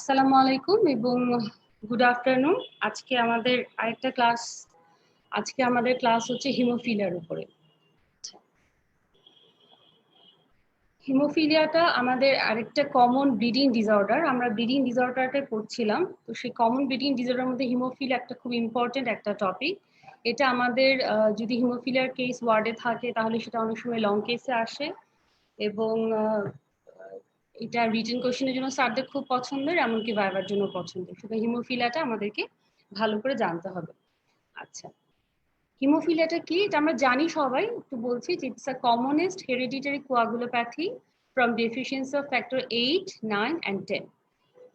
আসসালামু আলাইকুম এবং গুড আফটারনুন। আজকে আমাদের ক্লাস হচ্ছে হিমোফিলিয়ার উপরে। হিমোফিলিয়াটা আমাদের আরেকটা কমন ব্লিডিং ডিসঅর্ডার। আমরা ব্লিডিং ডিসঅর্ডারটাই পড়ছিলাম, তো সেই কমন ব্লিডিং ডিসঅর্ডারের মধ্যে হিমোফিলিয়া একটা খুব ইম্পর্টেন্ট একটা টপিক। এটা আমাদের যদি হিমোফিলিয়ার কেস ওয়ার্ডে থাকে তাহলে সেটা অনেক সময় লং কেসে আসে এবং এটা রিটেন কোশ্চেনের জন্য স্যারদের খুব পছন্দের, এমনকি ভাইবার জন্য পছন্দের। সুতরাং হিমোফিলিয়াটা আমাদেরকে ভালো করে জানতে হবে। আচ্ছা, হিমোফিলিয়াটা কি এটা আমরা জানি সবাই, একটু বলছি যে it's a commonest hereditary coagulopathy from deficiency of factor 8, 9 and 10।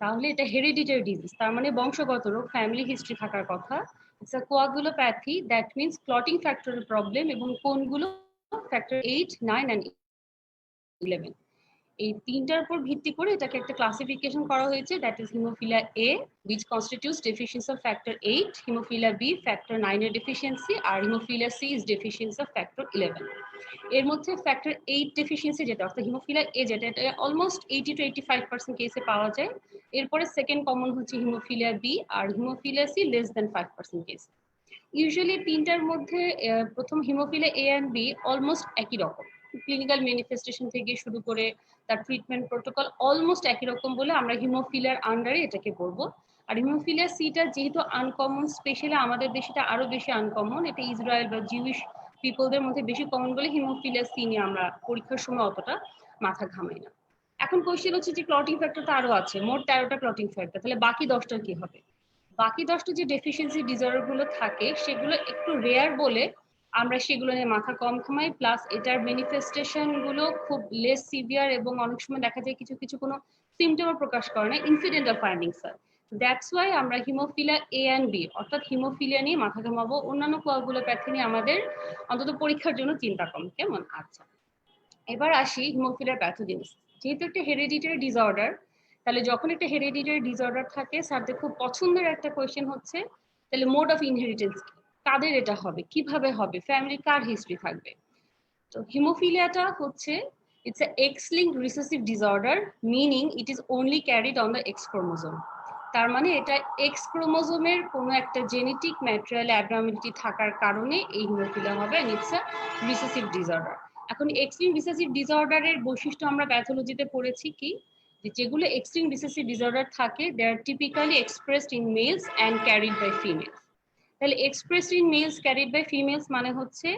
তাহলে এটা হেরিডিটারি ডিজিজ, তার মানে বংশগত রোগ, ফ্যামিলি হিস্ট্রি থাকার কথা। It's a coagulopathy, that means clotting ফ্যাক্টরের প্রবলেম, এবং কোনগুলো? Factor 8, 9 and 11। এই তিনটার উপর ভিত্তি করে এটাকে একটা ক্লাসিফিকেশন করা হয়েছে, that is haemophilia A which constitutes deficiency of factor 8, haemophilia B factor 9 এর ডেফিসিয়েন্সি, আর haemophilia C is deficiency of factor 11। এর মধ্যে ফ্যাক্টর 8 ডেফিসিয়েন্সি যেটা, অর্থাৎ হিমোফিলিয়া এ যেটা, এটা অলমোস্ট 80 to 85% কেসে পাওয়া যায়। এরপরে সেকেন্ড কমন হচ্ছে হিমোফিলিয়া বি, আর haemophilia C less than 5% case. Usually তিনটার মধ্যে প্রথম haemophilia A and B almost একই রকম, ক্লিনিক্যাল ম্যানিফেস্টেশন থেকে শুরু করে তার ট্রিটমেন্ট প্রোটোকল অলমোস্ট একই রকম বলে আমরা হিমোফিলিয়ার আন্ডারে এটাকে বলবো। আর হিমোফিলিয়া সিটা যেহেতু আনকমন, স্পেশালি আমাদের দেশে এটা আরো বেশি আনকমন, এটা ইসরায়েল বা জিউইশ পিপলদের মধ্যে বেশি কমন বলে হিমোফিলিয়া সি নিয়ে আমরা পরীক্ষার সময় অতটা মাথা ঘামাই না। এখন কোশ্চেন হচ্ছে যে ক্লটিং ফ্যাক্টর তো আরো আছে, মোট 13টা ক্লটিং ফ্যাক্টর, তাহলে বাকি 10টার কি হবে? বাকি 10টা যে ডেফিসিয়েন্সি ডিসঅর্ডার গুলো থাকে সেগুলো একটু রেয়ার বলে আমরা সেগুলো নিয়ে মাথা কম ঘামাই, প্লাস এটার ম্যানিফেস্টেশন গুলো খুব লেস সিভিয়ার এবং অনেক সময় দেখা যায় কিছু কিছু কোনো সিমটমও প্রকাশ করে না, ইনসিডেন্টাল ফাইন্ডিংস হয়। দ্যাটস ওয়াই আমরা হিমোফিলিয়া এ অ্যান্ড বি অর্থাৎ হিমোফিলিয়া নিয়ে মাথা ঘামাবো, অন্যান্য কোয়াগুলোপ্যাথি নিয়ে আমাদের অন্তত পরীক্ষার জন্য চিন্তা কম। কেমন? আচ্ছা, এবার আসি হিমোফিলিয়ার প্যাথোজেনেসিস। যেহেতু একটা হেরিডিটারি ডিসঅর্ডার, তাহলে যখন একটা হেরিডিটারি ডিসঅর্ডার থাকে স্যারদের খুব পছন্দের একটা কোয়েশ্চেন হচ্ছে তাহলে মোড অফ ইনহেরিটেন্স কি, কাদের এটা হবে, কিভাবে হবে, ফ্যামিলি কার হিস্ট্রি থাকবে। তো হিমোফিলিয়াটা হচ্ছে it's a X-linked recessive disorder, meaning it is only carried on the X chromosome। তার মানে এটা এক্স ক্রোমোজোমের কোনো একটা জেনেটিক ম্যাটেরিয়াল অ্যাবনর্মালিটি থাকার কারণে এই হিমোফিলিয়া হবে, and it's a recessive disorder। এখন X-linked recessive disorder এর বৈশিষ্ট্য আমরা প্যাথোলজিতে পড়েছি কি, যে যেগুলো X-linked recessive disorder থাকে they are typically expressed in males and carried by females। তাহলে expressed in males carried by females মানে হচ্ছে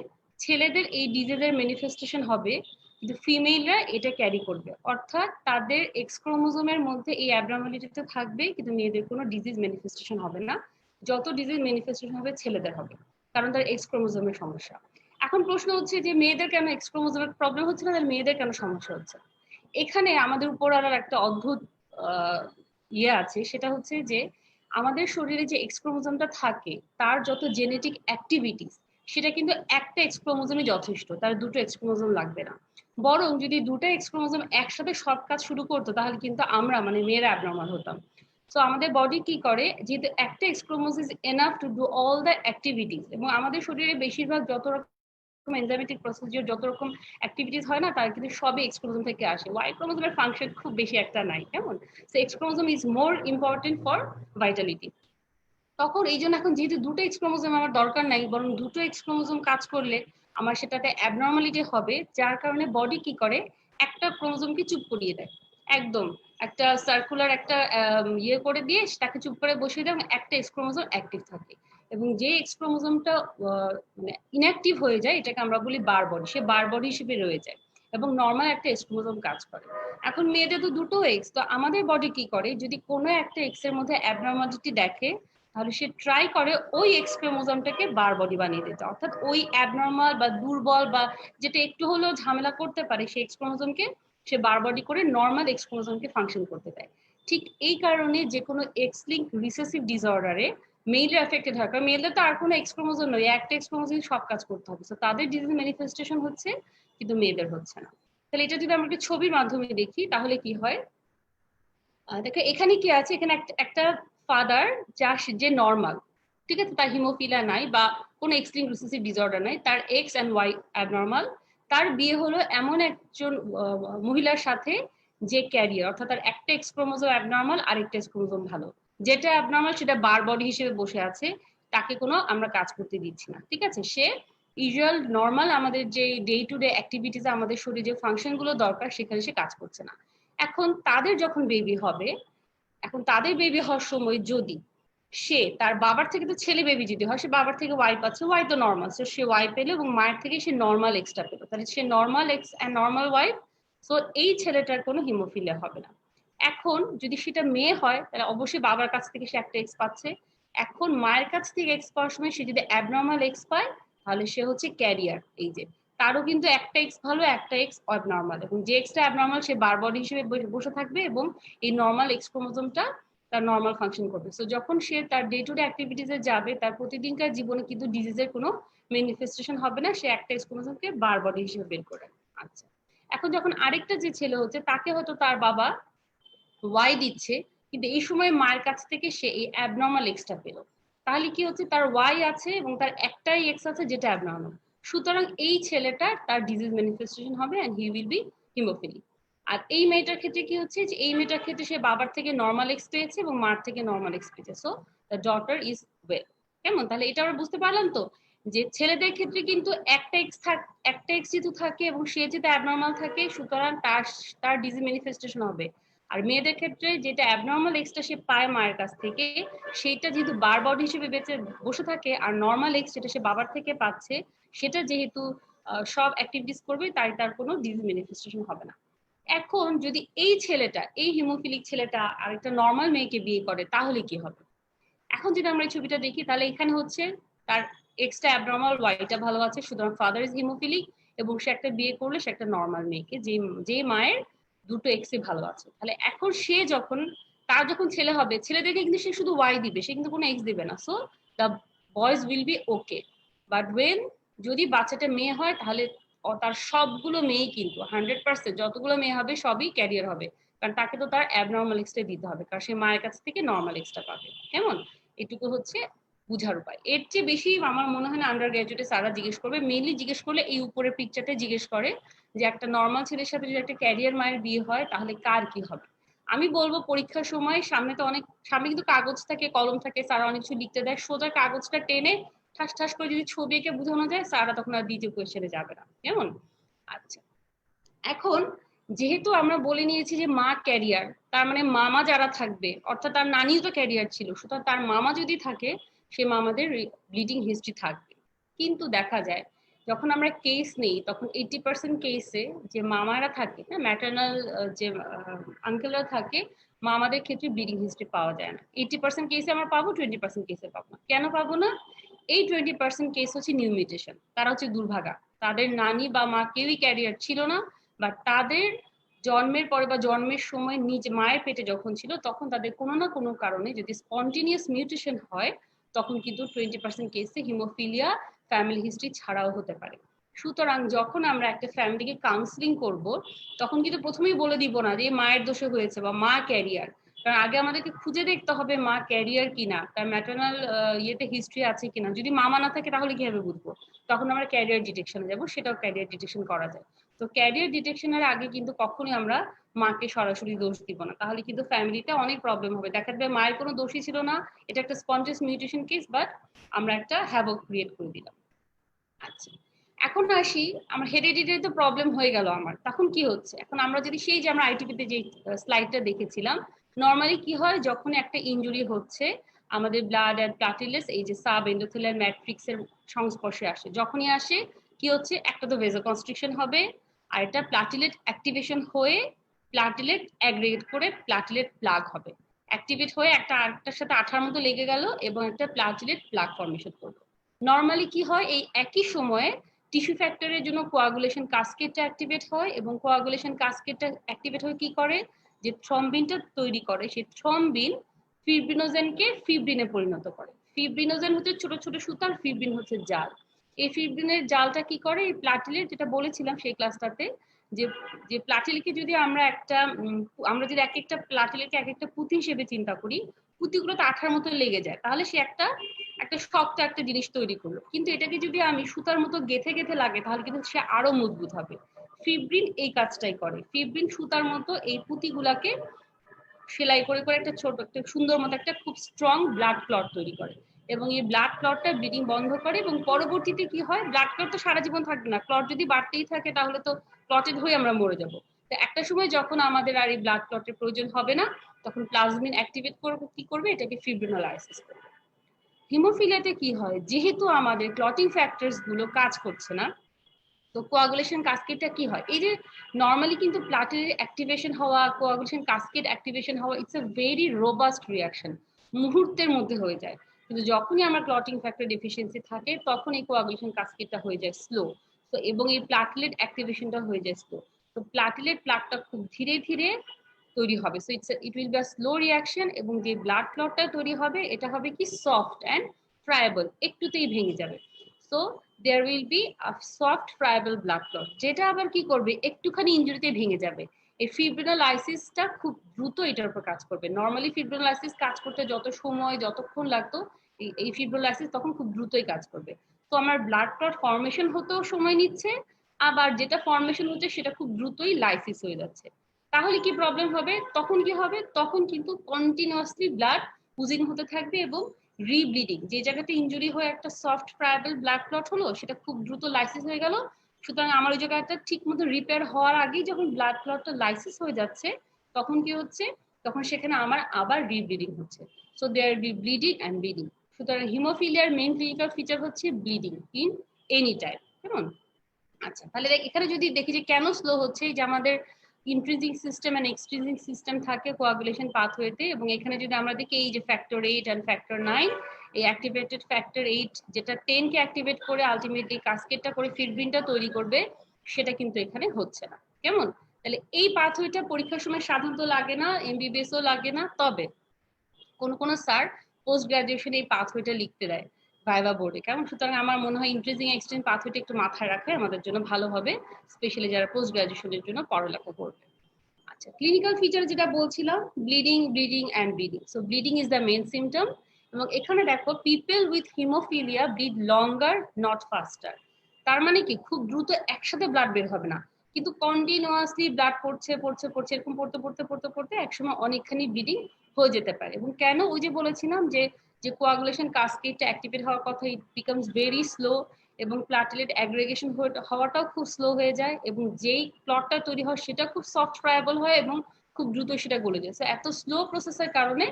ছেলেদের এই ডিজিজের ম্যানিফেস্টেশন হবে কিন্তু ফিমেলরা এটা ক্যারি করবে, অর্থাৎ তাদের এক্স ক্রোমোজোমের মধ্যে এই অ্যাবনর্মালিটিটা থাকবে কিন্তু মেয়েদের কোনো ডিজিজ ম্যানিফেস্টেশন হবে না। যত ডিজিজ ম্যানিফেস্টেশন হবে ছেলেদের হবে, কারণ তার এক্স ক্রোমোজোমের সমস্যা। এখন প্রশ্ন হচ্ছে যে মেয়েদের কেন এক্স ক্রোমোজোমের প্রবলেম হচ্ছে না, তাহলে মেয়েদের কেন সমস্যা হচ্ছে? এখানে আমাদের উপর আর একটা অদ্ভুত ইয়ে আছে, সেটা হচ্ছে যে আমাদের শরীরে যে এক্স ক্রোমোজোমটা থাকে তার যত জেনেটিক অ্যাক্টিভিটিস সেটা কিন্তু একটা এক্স ক্রোমোজোমই যথেষ্ট, তার দুটো এক্স ক্রোমোজোম লাগবে না। বরং যদি দুটো এক্স ক্রোমোজোম একসাথে সব কাজ শুরু করতো তাহলে কিন্তু আমরা মানে মেয়েরা অ্যাবনর্মাল হতাম। সো আমাদের বডি কি করে, যেহেতু একটা x chromosome is enough to do all the activities, এবং আমাদের শরীরে বেশিরভাগ যত রকম এনজাইমেটিক প্রসিডিউর যত রকম অ্যাক্টিভিটিস হয় না তার কিন্তু সবই এক্স ক্রোমোজোম থেকে আসে। ওয়াই ক্রোমোজোমের ফাংশন খুব বেশি একটা নাই, কেমন? So x chromosome is more important for Vitality. তখন এই জন্য এখন যেহেতু দুটো এক্স ক্রোমোজোম আমার দরকার নাই, বরং দুটো এক্স ক্রোমোজোম কাজ করলে আমার সেটাতে অ্যাবনর্মালিটি হবে, যার কারণে বডি কি করে একটা ক্রোমোজোমকে চুপ করিয়ে দেয়, একদম একটা সার্কুলার একটা ইয়ে করে দিয়ে তাকে চুপ করে বসিয়ে দেয় এবং একটা এক্স ক্রোমোজোম অ্যাক্টিভ থাকে। এবং যে এক্স ক্রোমোজোমটা মানে ইনঅ্যাক্টিভ হয়ে যায় এটাকে আমরা বলি বার বডি, সে বার বডি হিসেবে রয়ে যায় এবং নর্মাল একটা এক্স ক্রোমোজোম কাজ করে। এখন মেয়েদের তো দুটো এক্স, তো আমাদের বডি কি করে যদি কোনো একটা এক্স এর মধ্যে অ্যাবনর্মালিটি দেখে তাহলে সে ট্রাই করে ওই এক্স ক্রোমোজোমটাকে বার বডি বানিয়ে দিতে, অর্থাৎ ওই অ্যাবনর্মাল বা দুর্বল বা যেটা একটু হলেও ঝামেলা করতে পারে সেই এক্স ক্রোমোজোমকে সে বার বডি করে নর্মাল এক্স ক্রোমোজোমকে ফাংশন করতে দেয়। ঠিক এই কারণে যে কোনো এক্স লিঙ্ক রিসেসিভ ডিসঅর্ডারে মেলরা এফেক্টেড হয়, কারণ মেলদের তো আর কোনো এক্স ক্রোমোজোম নয়, একটা এক্স ক্রোমোজোম সব কাজ করতে হবে, তো তাদের ডিজিজ ম্যানিফেস্টেশন হচ্ছে কিন্তু মেয়েদের হচ্ছে না। তাহলে এটা যদি আমরা একটা ছবির মাধ্যমে দেখি তাহলে কি হয়, দেখো এখানে কি আছে, এখানে একটা ফাদার যে নর্মাল, ঠিক আছে, তার হিমোফিলিয়া নাই বা কোনো এক্স লিঙ্ক রিসেসিভ ডিসঅর্ডার নাই, তার এক্স এন্ড ওয়াই অ্যাবনর্মাল, তার বিয়ে হলো এমন একজন মহিলার সাথে যে ক্যারিয়ার, অর্থাৎ তার একটা এক্স ক্রোমোজোম অ্যাবনর্মাল আর একটা এক্স ক্রোমোজোম ভালো, যেটা অ্যাবনর্মাল সেটা বার বডি হিসেবে বসে আছে, তাকে কোনো আমরা কাজ করতে দিচ্ছি না, ঠিক আছে? সে ইউজুয়াল নর্মাল আমাদের যে ডে টু ডে অ্যাক্টিভিটিস আমাদের শরীরে যে ফাংশন গুলো দরকার সেখানে সে কাজ করছে না। এখন তাদের যখন বেবি হবে, এখন তাদের বেবি হওয়ার সময় যদি সে তার বাবার থেকে, তো ছেলে বেবি যদি হয় সে বাবার থেকে ওয়াই পাচ্ছে, ওয়াই তো নর্মাল, সো সে ওয়াই পেলো এবং মায়ের থেকে সে নর্মাল এক্সটা পেলো, তাহলে সে normal X and normal Y, so এই ছেলেটার কোনো হিমোফিলিয়া হবে না। এখন যদি সেটা মেয়ে হয় তাহলে অবশ্যই বাবার কাছ থেকে সে একটা এক্স পাচ্ছে। এখন মায়ের কাছ থেকে এক্স পাওয়ার সময় সে যদি অ্যাবনর্মাল এক্স পায় তাহলে সে হচ্ছে ক্যারিয়ার। এই যে তারও কিন্তু একটা এক্স ভালো একটা এক্স অ্যাবনর্মাল, এবং যে এক্সটা অ্যাবনর্মাল সে বার বডি হিসেবে বসে থাকবে এবং এই নর্মাল এক্স ক্রোমোজোমটা তার নর্মাল ফাংশন করবে। সো যখন সে তার ডে টু ডে অ্যাক্টিভিটিসে যাবে তার প্রতিদিনকার জীবনে কিন্তু ডিজিজের কোনো ম্যানিফেস্টেশন হবে না, সে একটা এক্স ক্রোমোজোমকে বার বডি হিসেবে বের করে। আচ্ছা, এখন যখন আরেকটা যে ছেলে হচ্ছে তাকে হয়তো তার বাবা ওয়াই দিচ্ছে, কিন্তু এই সময় মায়ের কাছ থেকে সে এই অ্যাবনর্মাল এক্সটা পেল, তাহলে কি হচ্ছে তার ওয়াই আছে এবং তার একটাই এক্স আছে যেটা অ্যাবনর্মাল, সুতরাং এই ছেলেটার তার ডিজিজ ম্যানিফেস্টেশন হবে and he will be haemophilic. আর এই মেয়েটার ক্ষেত্রে কি হচ্ছে যে এই মেয়েটার ক্ষেত্রে সে বাবার থেকে নর্মাল এক্স পেয়েছে এবং মার থেকে নর্মাল এক্স পেয়েছে, so the daughter is well. কেমন? তাহলে এটা আমরা বুঝতে পারলাম তো যে ছেলেদের ক্ষেত্রে কিন্তু একটা এক্স যেহেতু থাকে এবং সে যেটা অ্যাবনর্মাল থাকে সুতরাং তার তার ডিজিজ ম্যানিফেস্টেশন হবে। আর মেয়েদের ক্ষেত্রে যেটা অ্যাবনর্মাল এক্সটা সে পায় মায়ের কাছ থেকে, সেইটা যেহেতু বার বডি হিসেবে বেঁচে বসে থাকে, আর নর্মাল এক্স যেটা সে বাবার থেকে পাচ্ছে সেটা যেহেতু সব অ্যাক্টিভিটিস করবে তাই তার কোনো ডিজিজ ম্যানিফেস্টেশন হবে না। এখন যদি এই ছেলেটা, এই হিমোফিলিক ছেলেটা আরেকটা নর্মাল মেয়েকে বিয়ে করে তাহলে কি হবে? এখন যদি আমরা এই ছবিটা দেখি তাহলে এখানে হচ্ছে তার এক্সটা অ্যাবনর্মাল, ওয়াইটা ভালো আছে, সুতরাং ফাদার ইজ হিমোফিলিক, এবং সে একটা বিয়ে করলে সে একটা নর্মাল মেয়েকে, যে মায়ের দুটো এক্সই ভালো আছে। তাহলে এখন সে যখন তার যখন ছেলে হবে, ছেলেদেরকে কিন্তু সে শুধু ওয়াই দিবে, সে কিন্তু কোনো এক্স দিবে না, so the boys will be okay. But when যদি বাচ্চাটা মেয়ে হয় তাহলে তার সবগুলো মেয়ে কিন্তু 100% যতগুলো মেয়ে হবে সবই ক্যারিয়ার হবে, কারণ তাকে তো তার অ্যাবনর্মাল এক্সটা দিতে হবে, কারণ সে মায়ের কাছ থেকে নর্মাল এক্সটা পাবে। কেমন? এটুকু হচ্ছে বুঝার উপায়। এর চেয়ে বেশি আমার মনে হয় না আন্ডার গ্রাজুয়েটে স্যাররা জিজ্ঞেস করবে। মেইনলি জিজ্ঞেস করলে এই উপরের পিকচারটা জিজ্ঞেস করে যে একটা নর্মাল ছেলের সাথে যদি একটা ক্যারিয়ার মায়ের বিয়ে হয় তাহলে কার কি হবে। আমি বলবো পরীক্ষার সময় সামনে তো অনেক, সামনে কিন্তু কাগজ থাকে, কলম থাকে, স্যাররা অনেক কিছু লিখতে দেয়, সোজা কাগজটা টেনে ঠাস ঠাস করে যদি ছবি এঁকে বোঝানো যায় স্যাররা তখন আর দ্বিতীয় কোয়েশ্চেনে যাবে না। কেমন? আচ্ছা, এখন যেহেতু আমরা বলে নিয়েছি যে মা ক্যারিয়ার, তার মানে মামা যারা থাকবে, অর্থাৎ তার নানিও তো ক্যারিয়ার ছিল, সুতরাং তার মামা যদি থাকে সে মামাদের ব্লিডিং হিস্ট্রি থাকবে। কিন্তু দেখা যায় যখন আমরা কেস নেই তখন 80% কেসে যে মামারা থাকে, হ্যাঁ ম্যাটার্নাল যে আঙ্কেলরা থাকে, মামাদের ক্ষেত্রে ব্লিডিং হিস্ট্রি পাওয়া যায় না। 80% কেসে আমরা পাবো, 20% কেসে পাবো না। কেন পাবো না? এই 20% কেস হচ্ছে নিউ মিউটেশন, তারা হচ্ছে দুর্ভাগা, তাদের নানি বা মা কেউই ক্যারিয়ার ছিল না, বা তাদের জন্মের পরে বা জন্মের সময় নিজ মায়ের পেটে যখন ছিল তখন তাদের কোনো না কোনো কারণে যদি স্পন্টেনিয়াস মিউটেশন হয় তখন কিন্তু 20% কেসে হিমোফিলিয়া ফ্যামিলি হিস্ট্রি ছাড়াও হতে পারে। সুতরাং যখন আমরা একটা ফ্যামিলিকে কাউন্সিলিং করব তখন কিন্তু প্রথমেই বলে দিব না যে মায়ের দোষে হয়েছে বা মা ক্যারিয়ার, কারণ আগে আমাদেরকে খুঁজে দেখতে হবে মা ক্যারিয়ার কিনা, তার ম্যাটার্নাল ইয়েতে হিস্ট্রি আছে কিনা। যদি মামা না থাকে তাহলে কিভাবে বুঝবো? তখন আমরা ক্যারিয়ার ডিটেকশনে যাব, সেটাও ক্যারিয়ার ডিটেকশন করা যায়। তো ক্যারিয়ার ডিটেকশনের আগে কিন্তু কখনোই আমরা মাকে সরাসরি দোষ দিব না, তাহলে কিন্তু ফ্যামিলিতে অনেক প্রবলেম হবে, দেখা যাবে মায়ের কোনো দোষই ছিল না, এটা একটা স্পন্টেনিয়াস মিউটেশন কেস, বাট আমরা একটা হ্যাভক ক্রিয়েট করে দিলাম। আচ্ছা, এখন আসি আমার হেরিডিটারি তো প্রবলেম হয়ে গেল আমার, তখন কি হচ্ছে? এখন আমরা যদি সেই যে আমরা আইটিপিতে যে স্লাইডটা দেখেছিলাম, নরমালি কি হয় যখন একটা ইনজুরি হচ্ছে আমাদের ব্লাড এন্ড প্লাটিলেটস এই যে সাব এন্ডোথেলিয়াল ম্যাট্রিক্সের সংস্পর্শে আসে, যখনই আসে কি হচ্ছে, একটা তো ভেজোকনস্ট্রিকশন হবে, আর এটা প্লাটিলেট অ্যাক্টিভেশন হয়ে প্লাটিলেট অ্যাগ্রিগেট করে প্লাটিলেট প্লাগ হবে, অ্যাক্টিভেট হয়ে একটা আরেকটার সাথে আঠার মতো লেগে গেল এবং একটা প্লাটিলেট প্লাগ ফর্মেশন করবে। নরমালি কি হয় এই একই সময়ে টিস্যু ফ্যাক্টরের জন্য কোয়াগুলেশন কাসকেটটা অ্যাক্টিভেট হয়, এবং কোয়াগুলেশন কাসকেটটা অ্যাক্টিভেট হয়ে কি করে, যে থ্রম্বিনটা তৈরি করে, সেই থ্রম্বিন ফিব্রিনোজেনকে ফিব্রিনে পরিণত করে। ফিব্রিনোজেন হচ্ছে ছোট ছোট সুতার, ফিব্রিন হচ্ছে জাল। এই ফিব্রিনের জালটা কি করে, এই প্লাটিলেট যেটা বলেছিলাম সেই ক্লাসটাতে, যে যে প্লাটিলেটকে যদি আমরা একটা আমরা যদি এক একটা প্লাটিলেটকে এক একটা পুঁতি হিসেবে চিন্তা করি, পুঁতিগুলো তো আঠার মতো লেগে যায়, তাহলে সে একটা একটা শক্ত একটা জিনিস তৈরি করলো, কিন্তু এটাকে যদি আমি সুতার মতো গেথে গেথে লাগে তাহলে কিন্তু সে আরো মজবুত হবে। ফিব্রিন এই কাজটাই করে। ফিব্রিন সুতার মতো এই পুঁতিগুলাকে সেলাই করে করে একটা ছোট একটা সুন্দর মতো একটা খুব স্ট্রং ব্লাড ক্লট তৈরি করে, এবং এই ব্লাড ক্লটটা ব্লিডিং বন্ধ করে, এবং পরবর্তীতে কি হয়, ব্লাড ক্লট তো সারা জীবন থাকবে না, ক্লট যদি বাড়তেই থাকে তাহলে তো ক্লটেড হয়ে আমরা মরে যাব। তো একটা সময় যখন আমাদের আর এই ব্লাড ক্লটের প্রয়োজন হবে না, তখন প্লাজমিন অ্যাক্টিভেট করবে, কি করবে, এটাকে ফিব্রিনোলাইসিস করবে। হিমোফিলিয়াতে কি হয়, যেহেতু আমাদের ক্লটিং ফ্যাক্টরস গুলো কাজ করছে না, তো কোয়াগুলেশন কাস্কেডটা কি হয়, এই যে নরমালি কিন্তু প্লাটেলেট অ্যাক্টিভেশন হওয়া, কোয়াগুলেশন কাস্কেড অ্যাক্টিভেশন হওয়া, it's a very robust reaction, মুহূর্তের মধ্যে হয়ে যায়। কিন্তু যখনই আমার ক্লটিং ফ্যাক্টর ডেফিসিয়েন্সি থাকে তখন এই কোয়াগুলেশন কাস্কেডটা হয়ে যায় স্লো। তো এবং এই প্লাটেলেট অ্যাক্টিভেশনটা হয়ে যায় স্লো। তো প্লাটেলেট প্লাকটা খুব ধীরে ধীরে তৈরি হবে, so it will be a slow reaction, এবং যে ব্লাড ক্লটটা তৈরি হবে এটা হবে কি সফট অ্যান্ড ফ্রায়েবল, একটুতেই ভেঙে যাবে। So there will be a soft friable blood clot, যেটা আবার কি করবে, একটুখানি ইনজুরিতে ভেঙে যাবে। এই ফিব্রিনোলাইসিসটা খুব দ্রুত এটার উপর কাজ করবে। নরমালি ফিব্রিনোলাইসিস কাজ করতে যত সময় যতক্ষণ লাগতো, এই ফিব্রিনোলাইসিস তখন খুব দ্রুতই কাজ করবে। তো আমার ব্লাড ক্লট ফর্মেশন হতেও সময় নিচ্ছে, আবার যেটা ফর্মেশন হচ্ছে সেটা খুব দ্রুতই লাইসিস হয়ে যাচ্ছে। তাহলে কি প্রবলেম হবে, তখন কি হবে, তখন কিন্তু কন্টিনিউয়াসলি ব্লাড পুজিং হতে থাকবে, এবং রিব্লিডিং, যে জায়গাতে ইনজুরি হয়ে একটা সফট ফ্রায়েবল ব্লাড ক্লট হলো সেটা খুব দ্রুত লাইসিস হয়ে গেল। সুতরাং আমার ওই জায়গাটা ঠিক মতো রিপেয়ার হওয়ার আগেই যখন ব্লাড ক্লটটা লাইসিস হয়ে যাচ্ছে, তখন কি হচ্ছে, তখন সেখানে আমার আবার রিব্লিডিং হচ্ছে। So there be bleeding and bleeding. সুতরাং হিমোফিলিয়ার মেইন ক্লিনিক্যাল ফিচার হচ্ছে ব্লিডিং ইন এনি টাইম। কেমন? আচ্ছা, তাহলে এখানে যদি দেখি যে কেন স্লো হচ্ছে, যে আমাদের intrinsic system and extrinsic system থাকে কোয়াগুলেশন পাথওয়েতে, এবং এখানে যদি আমরা দেখি এই যে ফ্যাক্টর 8 এন্ড ফ্যাক্টর 9, এই অ্যাক্টিভেটেড ফ্যাক্টর 8 যেটা 10 কে অ্যাক্টিভেট করে আলটিমেটলি কাসকেডটা করে ফিব্রিনটা তৈরি করবে, সেটা কিন্তু এখানে হচ্ছে না। কেমন? তাহলে এই পাথওয়েটা পরীক্ষার সময় সাধারণত লাগে না, এমবিবিএসও লাগে না, তবে কোন কোন স্যার পোস্ট গ্রাজুয়েশনে এই পাথওয়েটা লিখতে দেয় ভাইভা বোর্ডে। কেমন? সুতরাং আমার মনে হয় ইন্ট্রিনসিক এক্সটেন্ড পাথওয়েটা একটু মাথায় রাখলে আমাদের জন্য ভালো হবে, স্পেশালি যারা পোস্ট গ্রাজুয়েশনের জন্য পড়ালেখা করবে। আচ্ছা, ক্লিনিক্যাল ফিচার যেটা বলছিলাম, bleeding, bleeding and bleeding. So bleeding is the main symptom, এবং এখানে দেখো people with haemophilia bleed longer not ফাস্টার। তার মানে কি, খুব দ্রুত একসাথে ব্লাড বের হবে না, কিন্তু কন্টিনিউয়াসলি ব্লাড পড়ছে পড়ছে পড়ছে, এরকম পড়তে পড়তে পড়তে পড়তে একসময় অনেকখানি ব্লিডিং হয়ে যেতে পারে। এবং কেন, ওই যে বলেছিলাম যে যে কোয়াগুলেশন কাসকেডটা অ্যাক্টিভেট হওয়ার কথা, ইট বিকামস ভেরি স্লো, এবং প্লাটেলেট অ্যাগ্রেগেশন হওয়াটাও খুব স্লো হয়ে যায়, এবং যেই ক্লটটা তৈরি হয় সেটা খুব সফট ফ্রায়েবল হয় এবং খুব দ্রুত সেটা গলে যায়। সো এত স্লো প্রসেসের কারণে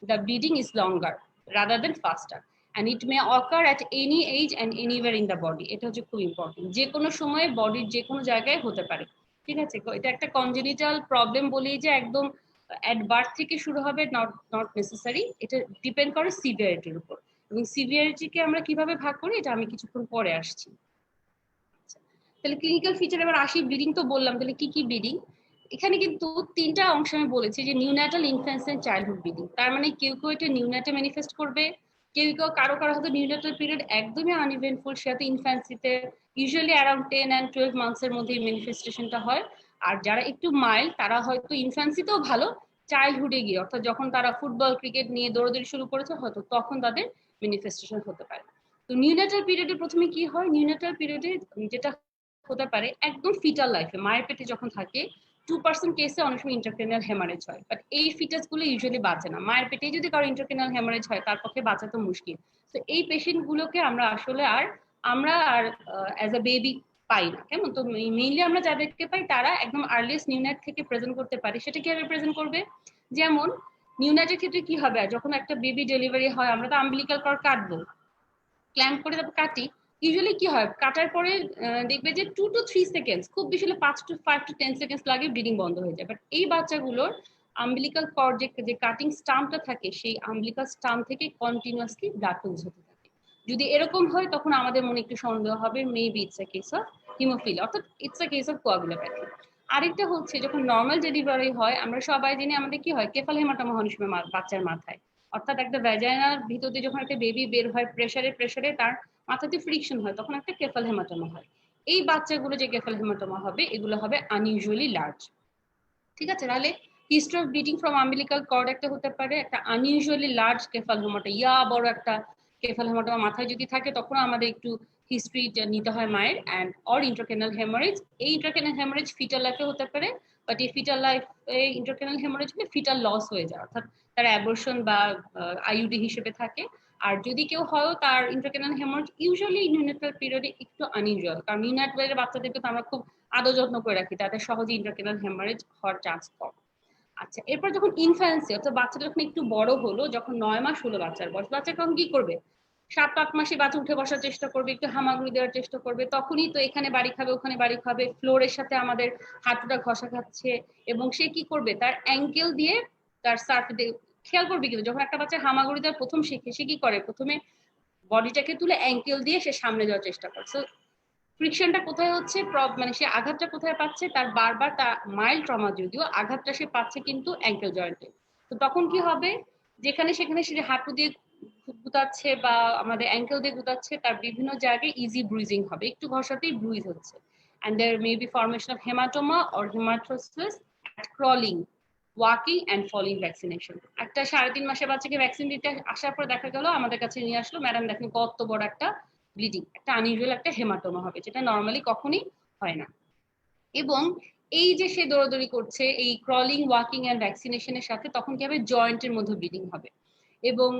the bleeding is longer rather than ফাস্টার, and it may occur at any age and anywhere in the body. এটা হচ্ছে খুব ইম্পর্টেন্ট, যে কোনো সময় বডির যে কোনো জায়গায় হতে পারে। ঠিক আছে, এটা একটা কনজেনিটাল প্রবলেম বলেই যে একদম অ্যাট বার্থ থেকে শুরু হবে, নট নেসেসারি, এটা ডিপেন্ড করে সিভিয়ারিটির উপর, এবং সিভিয়ারিটিকে আমরা কিভাবে ভাগ করি এটা আমি কিছুক্ষণ পরে আসছি। তাহলে ক্লিনিক্যাল ফিচার এবার আসি, ব্লিডিং তো বললাম, তাহলে কি কি ব্লিডিং, এখানে কিন্তু তিনটা অংশ আমি বলেছি, যে নিউন্যাটাল, ইনফ্যান্সি এন্ড চাইল্ডহুড ব্লিডিং। তার মানে কেউ কেউ এটা নিউন্যাটে ম্যানিফেস্ট করবে, কেউ কেউ কারো কারো হয়তো নিউন্যাটাল পিরিয়ড একদমই আনইভেন্টফুল, সে হয়তো ইনফ্যান্সিতে ইউজুয়ালি অ্যারাউন্ড 10 and 12 মান্থসের মধ্যে ম্যানিফেস্টেশনটা হয়। আর যারা একটু মাইল্ড তারা হয়তো ইনফ্যান্সিতেও ভালো, চাইল্ডহুডে গিয়ে অর্থাৎ যখন তারা ফুটবল ক্রিকেট নিয়ে দৌড়াদৌড়ি শুরু করেছে হয়তো তখন তাদের ম্যানিফেস্টেশন হতে পারে। তো নিউন্যাটাল পিরিয়ডে প্রথমে কি হয়, নিউন্যাটাল পিরিয়ডে যেটা হতে পারে একদম ফিটাল লাইফে, মায়ের পেটে যখন থাকে 2% কেসে অনেক সময় ইন্ট্রাক্রেনিয়াল হেমারেজ হয়, বাট এই ফিটাস গুলো ইউজুয়ালি বাঁচে না। মায়ের পেটে যদি কারো ইন্ট্রাক্রেনিয়াল হেমারেজ হয় তার পক্ষে বাঁচা তো মুশকিল। তো এই পেশেন্ট গুলোকে আমরা আসলে আমরা অ্যাজ আ বেবি পাই না। কেমন? তো মেইনলি আমরা যাদেরকে পাই তারা একদম আর্লিয়েস্ট নিউন্যাট থেকে প্রেজেন্ট করতে পারি। সেটা কিভাবে প্রেজেন্ট করবে, যেমন নিউন্যাটের ক্ষেত্রে কি হবে, যখন একটা বেবি ডেলিভারি হয় আমরা তো আম্বিলিকাল কর্ড কাটবো, ক্ল্যাম্প করে তারপর কাটি। ইউজুয়ালি কি হয়, কাটার পরে দেখবে যে 2 to 3 সেকেন্ডস, খুব বেশি হলে 5 to 10 সেকেন্ডস লাগে, ব্লিডিং বন্ধ হয়ে যায়। বাট এই বাচ্চাগুলোর আম্বিলিকাল কর্ড যে কাটিং স্টাম্পটা থাকে, সেই আম্বিলিকাল স্টাম্প থেকে কন্টিনিউয়াসলি ব্লাড প্রডিউস হতে থাকে। যদি এরকম হয় তখন আমাদের মনে একটু সন্দেহ হবে, maybe it's a case of haemophilia, অর্থাৎ it's a case of coagulopathy. আরেকটা হচ্ছে যখন নর্মাল ডেলিভারি হয় আমরা সবাই জানি আমাদের কি হয়, কেফাল হেমাটোমা হয় সময় বাচ্চার মাথায়, অর্থাৎ একটা ভ্যাজাইনার ভিতর দিয়ে যখন একটা বেবি বের হয় প্রেসারে প্রেসারে তার মাথাতে ফ্রিকশন হয়, তখন একটা কেফাল হেমাটোমা হয়। এই বাচ্চাগুলো যে কেফাল হেমাটোমা হবে এগুলো হবে আনইউজুয়ালি লার্জ। ঠিক আছে, তাহলে history of bleeding from umbilical cord একটা হতে পারে, একটা আনইউজুয়ালি লার্জ কেফাল হেমাটোমা, বড় একটা কেফাল হেমাটোমা মাথায় যদি থাকে তখন আমাদের একটু হিস্ট্রি নিতে হয় মায়ের অ্যান্ড অর ইন্ট্রাক্রেনাল হেমারেজ। এই ইন্ট্রাক্রেনাল হেমারেজ ফিটাল লাইফে হতে পারে, বাট এই ফিটাল লাইফে ইন্ট্রাক্রেনাল হেমারেজ হলে ফিটাল লস হয়ে যায়, অর্থাৎ তার অ্যাবর্শন বা আইইউডি হিসেবে থাকে। আর যদি কেউ হয় তার ইন্ট্রাক্রেনাল হেমারেজ ইউজুয়ালি নিউনেটাল পিরিয়ডে একটু আনইউজুয়াল, কারণ নিউনেটালের বাচ্চাদেরকে তো আমরা খুব আদর যত্ন করে রাখি, তাদের সহজে ইন্ট্রাক্রেনাল হেমারেজ হওয়ার চান্স কম। আচ্ছা, এরপর যখন ইনফ্যান্সি অর্থাৎ বাচ্চাটা যখন একটু বড় হলো, যখন 9 মাস হলো বাচ্চার বয়স, বাচ্চা তখন কি করবে? 7-8 মাসে বাচ্চা উঠে বসার চেষ্টা করবে, একটু হামাগুড়ি দেওয়ার চেষ্টা করবে, তখনই তো এখানে বাড়ি খাবে ওখানে বাড়ি খাবে, ফ্লোরের সাথে আমাদের হাঁটুটা ঘষা খাচ্ছে, এবং সে কি করবে? তার অ্যাঙ্কেল দিয়ে তার সার্ফে খেয়াল করবে, কিন্তু যখন একটা বাচ্চা হামাগুড়ি দেওয়া প্রথম শিখে, সে কি করে? প্রথমে বডিটাকে তুলে অ্যাঙ্কেল দিয়ে সে সামনে যাওয়ার চেষ্টা করে। ফ্রিকশনটা কোথায় হচ্ছে? মানে সে আঘাতটা কোথায় পাচ্ছে? তার বারবার তার মাইল্ড ট্রমা যদিও, আঘাতটা সে পাচ্ছে কিন্তু অ্যাঙ্কেল জয়েন্টে। তো তখন কি হবে? যেখানে সেখানে সে হাঁটু দিয়ে গুতাচ্ছে বা আমাদের অ্যাঙ্কেল দিয়ে গুতাচ্ছে, তার বিভিন্ন জায়গায় ইজি ব্রুইজিং হবে, একটু ঘষাতেই ব্রুইজ হচ্ছে। And there may be formation of haematoma or haematosis at crawling, walking and falling vaccination. একটা 3.5 মাসের বাচ্চাকে ভ্যাকসিন দিতে আসার পর দেখা গেল, আমাদের কাছে নিয়ে আসলো, ম্যাডাম দেখেন কত বড় একটা ব্লিডিং, একটা আনইউজুয়াল একটা হেমাটোমা হবে, যেটা নর্মালি কখনই হয় না। এবং এই যে সে দৌড়াদৌড়ি করছে এই ক্রলিং, ওয়াকিং এন্ড ভ্যাকসিনেশনের সাথে, তখন কি হবে? জয়েন্টের মধ্যে ব্লিডিং হবে। এবং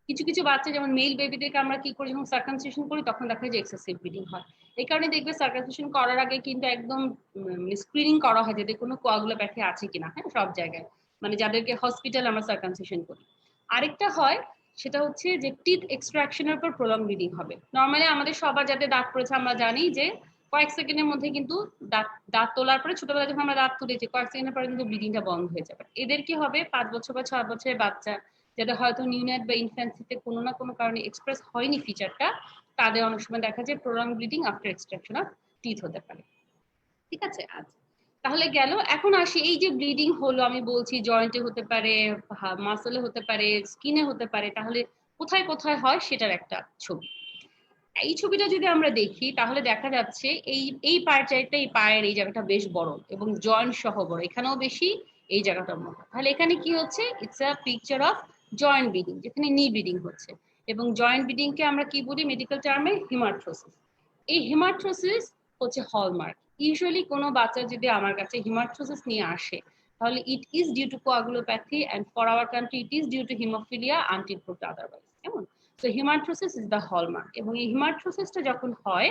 কিছু কিছু বাচ্চা যেমন মেল বেবিদেরকে আমরা কি করি, যখন সার্কামসিশন করি তখন দেখা যায় যে এক্সেসিভ ব্লিডিং হয়। এই কারণে দেখবে সার্কামসিশন করার আগে কিন্তু একদম স্ক্রিনিং করা হয় যাতে কোনো কোয়াগুলোপ্যাথি আছে কিনা, হ্যাঁ, সব জায়গায়, মানে যাদেরকে হসপিটাল আমরা সার্কামসিশন করি। আরেকটা হয়, সেটা হচ্ছে যে টিথ এক্সট্রাকশনের পর প্রলং ব্লিডিং হবে। নর্মালি আমাদের সবার যাদের দাঁত পড়েছে আমরা জানি যে কয়েক সেকেন্ডের মধ্যে কিন্তু দাঁত দাঁত তোলার পরে, ছোটবেলায় যখন আমরা দাঁত তুলেছি কয়েক সেকেন্ডের পরে কিন্তু ব্লিডিংটা বন্ধ হয়ে যাবে। এদের কি হবে? 5 বছর বা 6 বছরের বাচ্চা যাদের হয়তো নিউনেট বা ইনফ্যান্সিতে কোনো না কোনো কারণে এক্সপ্রেস হয়নি ফিচারটা, তাদের অনেক সময় দেখা যায় prolong bleeding after extraction of teeth হতে পারে। ঠিক আছে? আচ্ছা, তাহলে গেল। এখন আসি, এই যে ব্লিডিং হলো আমি বলছি জয়েন্টে হতে পারে, মাসলে হতে পারে, স্কিনে হতে পারে, তাহলে কোথায় কোথায় হয় সেটার একটা ছবি। এই ছবিটা যদি আমরা দেখি তাহলে দেখা যাচ্ছে এই এই পায়ের চাইতে এই পায়ের এই জায়গাটা বেশ বড় এবং জয়েন্ট সহ বড়, এখানেও বেশি, এই জায়গাটা মোটা। তাহলে এখানে কি হচ্ছে? It's a picture of joint bleeding, যেখানে নি ব্লিডিং হচ্ছে। এবং জয়েন্ট ব্লিডিং কে আমরা কি বলি মেডিকেল টার্মে? হিমার্থ্রোসিস। এই হিমার্থ্রোসিস হচ্ছে হলমার্ক। ইউজুয়ালি কোনো বাচ্চা যদি আমার কাছে হিমার্থ্রোসিস নিয়ে আসে, তাহলে it is due to coagulopathy and for our country it is due to haemophilia until proved otherwise. কেমন? তো হিমার্থ্রোসিস ইজ দ্য হলমার্ক। এবং এই হিমার্থ্রোসিসটা যখন হয়,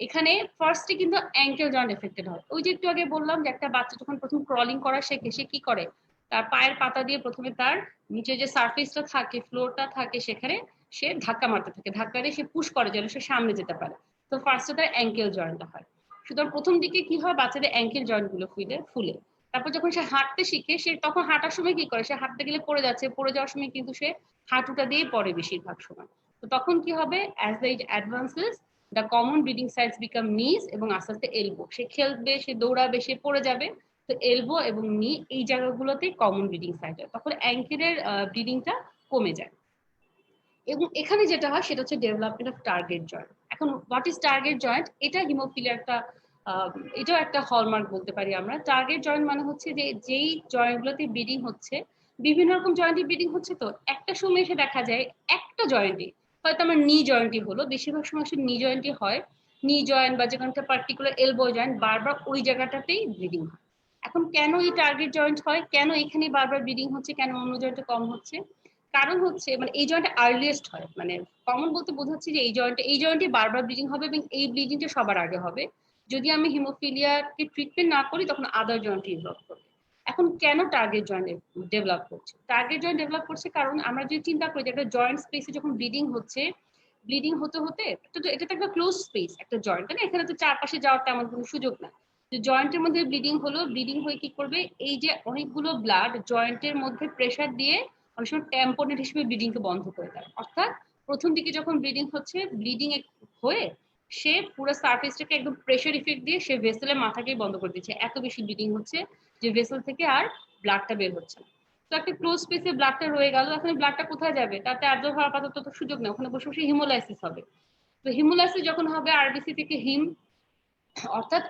এখানে ফার্স্টে কিন্তু অ্যাঙ্কেল জয়েন্ট এফেক্টেড হয়। ওই যে একটু আগে বললাম যে একটা বাচ্চা যখন প্রথম ক্রলিং করা শেখে, সে কি করে? তার পায়ের পাতা দিয়ে প্রথমে তার নিচে যে সারফেসটা থাকে, ফ্লোরটা থাকে, সেখানে সে ধাক্কা মারতে থাকে, ধাক্কা দিয়ে সে পুশ করে যেন সে সামনে যেতে পারে। তো ফার্স্টে তার অ্যাঙ্কেল জয়েন্টটা হয়। সুতরাং প্রথম দিকে কি হয়? বাচ্চাদের অ্যাঙ্কেল জয়েন্ট গুলো ফুলে। তারপর যখন সে হাঁটতে শিখে, সে তখন হাঁটার সময় কি করে? সে হাঁটতে গেলে পড়ে যাচ্ছে, পড়ে যাওয়ার সময় কিন্তু সে হাঁটুটা দিয়ে পড়ে বেশিরভাগ সময়। তো তখন কি হবে? As the age advances the common bleeding sites become knees, এবং আস্তে আস্তে এলবো। সে খেলবে, সে দৌড়াবে, সে পড়ে যাবে। তো এলবো এবং নি এই জায়গাগুলোতে কমন ব্লিডিং সাইট হয়, তখন অ্যাঙ্কেলের ব্লিডিংটা কমে যায়। এবং এখানে যেটা হয় সেটা হচ্ছে ডেভেলপমেন্ট অফ টার্গেট জয়েন্ট। এখন হোয়াট ইজ টার্গেট জয়েন্ট? এটা হিমোফিলিয়া একটা এটাও একটা হলমার্ক বলতে পারি আমরা। টার্গেট জয়েন্ট মানে হচ্ছে যে যেই জয়েন্টগুলোতে ব্লিডিং হচ্ছে, বিভিন্ন রকম জয়েন্টে ব্লিডিং হচ্ছে, তো একটা সময় এসে দেখা যায় একটা জয়েন্টে, হয়তো আমার নি জয়েন্টই হলো, বেশিরভাগ সময় নি জয়েন্টই হয়, নি জয়েন্ট বা যেখানে একটা পার্টিকুলার এলবো জয়েন্ট, বারবার ওই জায়গাটাতেই ব্লিডিং হয়। এখন কেন এই টার্গেট জয়েন্ট হয়? কেন এখানে বারবার ব্লিডিং হচ্ছে, কেন অন্য জয়েন্টে কম হচ্ছে? কারণ হচ্ছে মানে এই জয়েন্টে আর্লিয়েস্ট হয়, মানে কমন বলতে বোঝাচ্ছি যে এই জয়েন্টে বারবার ব্লিডিং হবে এবং এই ব্লিডিংটা সবার আগে হবে। যদি আমি হিমোফিলিয়াকে ট্রিটমেন্ট না করি তখন আদার জয়েন্ট ডেভেলপ করবে। এখন কেন টার্গেট জয়েন্ট ডেভেলপ করছে? টার্গেট জয়েন্ট ডেভেলপ করছে কারণ আমরা যদি চিন্তা করি যে একটা জয়েন্ট স্পেসে যখন ব্লিডিং হচ্ছে, ব্লিডিং হতে হতে এটা তো একটা ক্লোজ স্পেস, একটা জয়েন্ট, তাই না? এখানে তো চারপাশে যাওয়ার তেমন কোনো সুযোগ না। যে জয়েন্টের মধ্যে ব্লিডিং হলো, ব্লিডিং হয়ে কি করবে? এই যে অনেকগুলো ব্লাড জয়েন্টের মধ্যে প্রেসার দিয়ে অনেক সময় ট্যাম্পনেট হিসেবে ব্লিডিংকে বন্ধ করে দেয়। অর্থাৎ প্রথম দিকে যখন ব্লিডিং হচ্ছে, ব্লিডিং হয়ে সে পুরো সারফেসটাকে একদম প্রেসার ইফেক্ট দিয়ে সে ভেসেলের মাথাকেই বন্ধ করে দিচ্ছে, এত বেশি ব্লিডিং হচ্ছে যে ভেসেল থেকে আর ব্লাডটা বের হচ্ছে না। তো একটা ক্লোজ স্পেসে ব্লাডটা রয়ে গেল, এখন ব্লাডটা কোথায় যাবে? তাতে অ্যাবজর্ব হওয়ার আপাতত তো সুযোগ নেই, ওখানে বসে বসে হিমোলাইসিস হবে। তো হিমোলাইসিস যখন হবে, আরবিসি থেকে হিম অর্থাৎ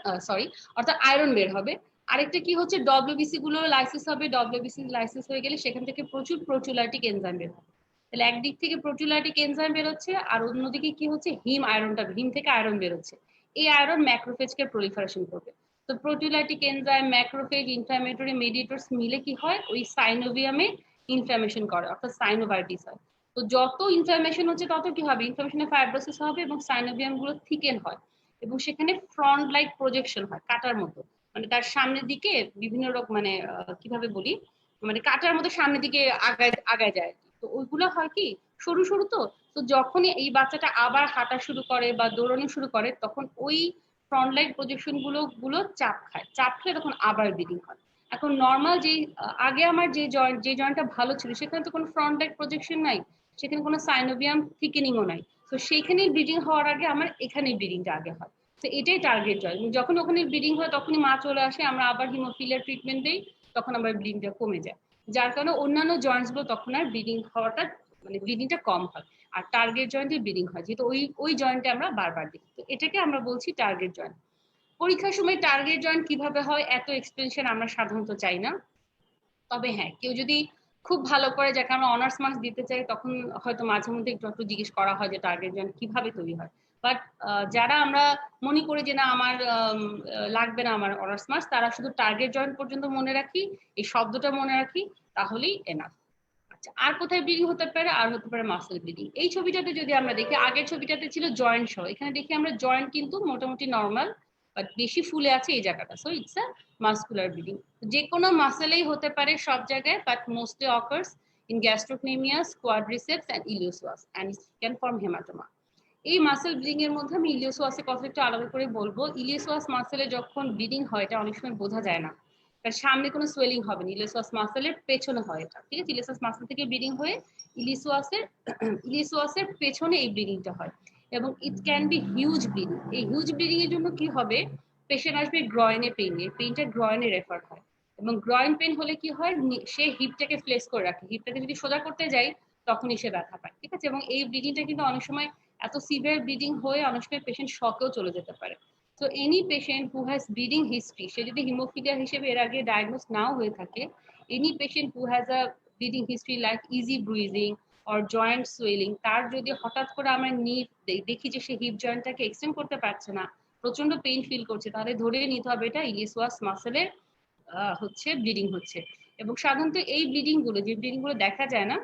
অর্থাৎ আয়রন বের হবে। আরেকটা কি হচ্ছে? ডব্লিউবিসি গুলো লাইসিস হবে, ডব্লিউবিসি লাইসিস হয়ে গেলে সেখান থেকে প্রচুর প্রোটিওলাইটিক এনজাইম বের হবে। তাহলে একদিক থেকে প্রোটিওলাইটিক এনজাইম বেরোচ্ছে আর অন্যদিকে কি হচ্ছে, হিম থেকে আয়রন বেরোচ্ছে। এই আয়রন ম্যাক্রোফেজকে প্রলিফারেশন করবে। তো প্রোটিওলাইটিক এনজাইম, ম্যাক্রোফেজ, ইনফ্ল্যামেটরি মেডিয়েটরস মিলে কি হয়, ওই সাইনোভিয়ামে ইনফ্ল্যামেশন করে, অর্থাৎ সাইনোভাইটিস হয়। তো যত ইনফ্ল্যামেশন হচ্ছে তত কি হবে, ইনফ্ল্যামেশনে ফাইব্রোসিস হবে এবং সাইনোভিয়াম গুলো থিকেন হয় এবং সেখানে ফ্রন্ট লাইক প্রজেকশন হয় কাটার মতো, মানে তার সামনের দিকে বিভিন্ন রকম, মানে কিভাবে বলি, মানে কাটার মতো সামনের দিকে আগায় আগায় যায়। তো ওইগুলো হয় কি সরু সরু। তো তো যখনই এই বাচ্চাটা আবার হাঁটা শুরু করে বা দৌড়ানো শুরু করে তখন ওই ফ্রন্ট লাইট প্রজেকশন গুলো চাপ খেয়ে তখন আবার ব্লিডিং হয়। এখন নর্মাল যে আগে আমার যে জয়েন্টটা ভালো ছিল সেখানে তো কোনো ফ্রন্ট লাইট প্রজেকশন নাই, সেখানে কোনো সাইনোভিয়াম থিকেনিংও নাই। তো সেইখানেই ব্লিডিং হওয়ার আগে আমার এখানেই ব্লিডিংটা আগে হয়। তো এটাই টার্গেট জয়েন্ট। যখন ওখানে ব্লিডিং হয় তখনই মা চলে আসে, আমরা আবার হিমোফিলিয়ার ট্রিটমেন্ট দিই, তখন আবার ব্লিডিংটা কমে যায়। যার কারণে অন্যান্য জয়েন্টস গুলো তখন আর ব্লিডিং হওয়াটা, মানে ব্লিডিংটা কম হয়। আর টার্গেট জয়েন্টে ব্লিডিং হয়, যেহেতু ওই জয়েন্টে আমরা বারবার দেখি। তো এটাকে আমরা বলছি টার্গেট জয়েন্ট। পরীক্ষার সময় টার্গেট জয়েন্ট কিভাবে হয় এত এক্সপ্লেনেশন আমরা সাধারণত চাই না। তবে হ্যাঁ, কেউ যদি খুব ভালো করে, যাকে আমরা অনার্স মার্কস দিতে চাই, তখন হয়তো মাঝে মধ্যে একটু জিজ্ঞেস করা হয় যে টার্গেট জয়েন্ট কিভাবে তৈরি হয়। বাট যারা আমরা মনে করি যে না আমার লাগবে না আমার অনার্স মার্কস, তারা শুধু টার্গেট জয়েন্ট পর্যন্ত মনে রাখি, এই শব্দটা মনে রাখি, তাহলেই এনাফ। আচ্ছা, আর কোথায় ব্লিডিং হতে পারে, আর হতে পারে মাসেল ব্লিডিং। এই ছবিটাতে যদি আমরা দেখি, আগের ছবিটাতে ছিল জয়েন্ট সহ, এখানে দেখি আমরা জয়েন্ট কিন্তু মোটামুটি নর্মাল, বাট বেশি ফুলে আছে এই জায়গাটা, so it's a muscular bleeding. যে কোনো মাসেলেই হতে পারে সব জায়গায়, but mostly occurs in gastrocnemius, quadriceps and iliopsoas, and can form haematoma. এই মাসেল ব্লিডিং এর মধ্যে আমি ইলিওসোয়াসের কথা একটু আলাদা করে বলবো। ইলিওসোয়াস মাসেলে যখন ব্লিডিং হয় এটা অনেক সময় বোঝা যায় না, তার সামনে কোনো সোয়েলিং হবে না, ইলিওসোয়াস মাসেলের পেছনে হয় এটা, ঠিক আছে? ইলিওসোয়াস মাসেল থেকে ব্লিডিং হয়ে ইলিওসোয়াসের পেছনে এই ব্লিডিংটা হয় এবং it can be huge bleeding. এই হিউজ ব্লিডিং এর জন্য কি হবে, পেশেন্ট আসবে গ্রয়েনে পেইন নিয়ে, পেইনটা গ্রয়েনে রেফার হয় এবং গ্রয়েন পেইন হলে কি হয়, সে হিপটাকে ফ্লেক্স করে রাখে, হিপটাকে যদি সোজা করতে যাই তখনই সে ব্যথা পায়, ঠিক আছে? এবং এই ব্লিডিংটা কিন্তু অনেক সময় এত সিভিয়ার ব্লিডিং হয়ে অনেক সময় পেশেন্ট শকেও চলে যেতে পারে। তো any patient who has bleeding history, সে যদি হিমোফিলিয়া হিসেবে এর আগে ডায়াগনোস নাও হয়ে থাকে, any patient who has a bleeding history like easy bruising or joint swelling, তার যদি হঠাৎ করে আমরা দেখি যে সে হিপ জয়েন্টটাকে এক্সটেন্ড করতে পারছে না, প্রচন্ড পেইন ফিল করছে, তাহলে ধরে নিতে হবে এটা ইলিওসোয়াস মাসেলের হচ্ছে ব্লিডিং হচ্ছে। এবং সাধারণত এই ব্লিডিং গুলো, যে ব্লিডিং গুলো দেখা যায় না,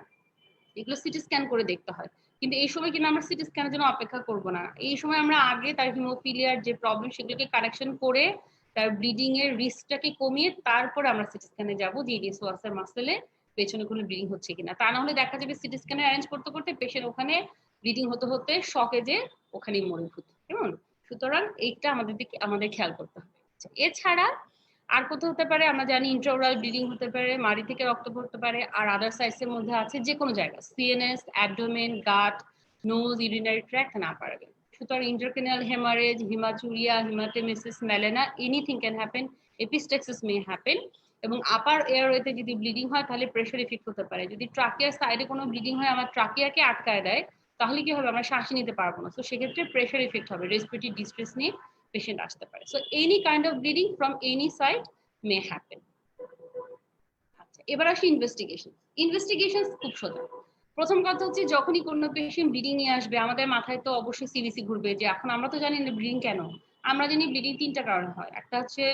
এগুলো সিটি স্ক্যান করে দেখতে হয়। কিন্তু এই সময় কিন্তু আমরা সিটি স্ক্যানের জন্য অপেক্ষা করব না, এই সময় আমরা আগে তার হিমোফিলিয়ার যে প্রবলেম সেগুলোকে কারেকশন করে তার ব্লিডিং এর রিস্কটাকে কমিয়ে তারপরে আমরা সিটি স্ক্যানে যাবো যে ইলিওসোয়াসের মাসেলে পেছনে কোনো ব্লিডিং হচ্ছে কিনা। তা না হলে দেখা যাবে সিটি স্ক্যানে অ্যারেঞ্জ করতে করতে পেশেন্ট ওখানে ব্লিডিং হতে হতে শকে যে ওখানেই মরে ভূত, কেমন? সুতরাং এইটা আমাদের খেয়াল করতে হবে। এছাড়া আর কোথাও হতে পারে, আমরা জানি ইন্ট্রাওরাল ব্লিডিং হতে পারে, মাড়ি থেকে রক্ত পড়তে পারে, আর আদার সাইডস এর মধ্যে আছে যে কোনো জায়গা, CNS, abdomen, gut, nose, urinary tract and upper limb. সুতরাং intracranial haemorrhage, haematuria, haematemesis, melaena, anything can happen, epistaxis may happen. এবং আপার এয়ারওয়েতে যদি ব্লিডিং হয় তাহলে প্রেশার ইফেক্ট হতে পারে। যদি ট্রাকিয়ার সাইডে কোনো ব্লিডিং হয়, আমার ট্রাকিয়াকে আটকায় দেয়, তাহলে কি হবে, আমরা শ্বাস নিতে পারবো না। তো সেক্ষেটরে প্রেশার ইফেক্ট হবে, রেসপিরেটরি ডিস্ট্রেস নিয়ে পেশেন্ট আসতে পারে। So any kind of bleeding from any side may happen. আচ্ছা, এবার আসি ইনভেস্টিগেশন খুব সোজা। প্রথম কথা হচ্ছে, যখনই কোনো পেশেন্ট ব্লিডিং নিয়ে আসবে আমাদের মাথায় তো অবশ্যই সিবিসি ঘুরবে, যে এখন আমরা তো জানি না ব্লিডিং কেন। আমরা জানি ব্লিডিং তিনটা কারণে হয়, একটা হচ্ছে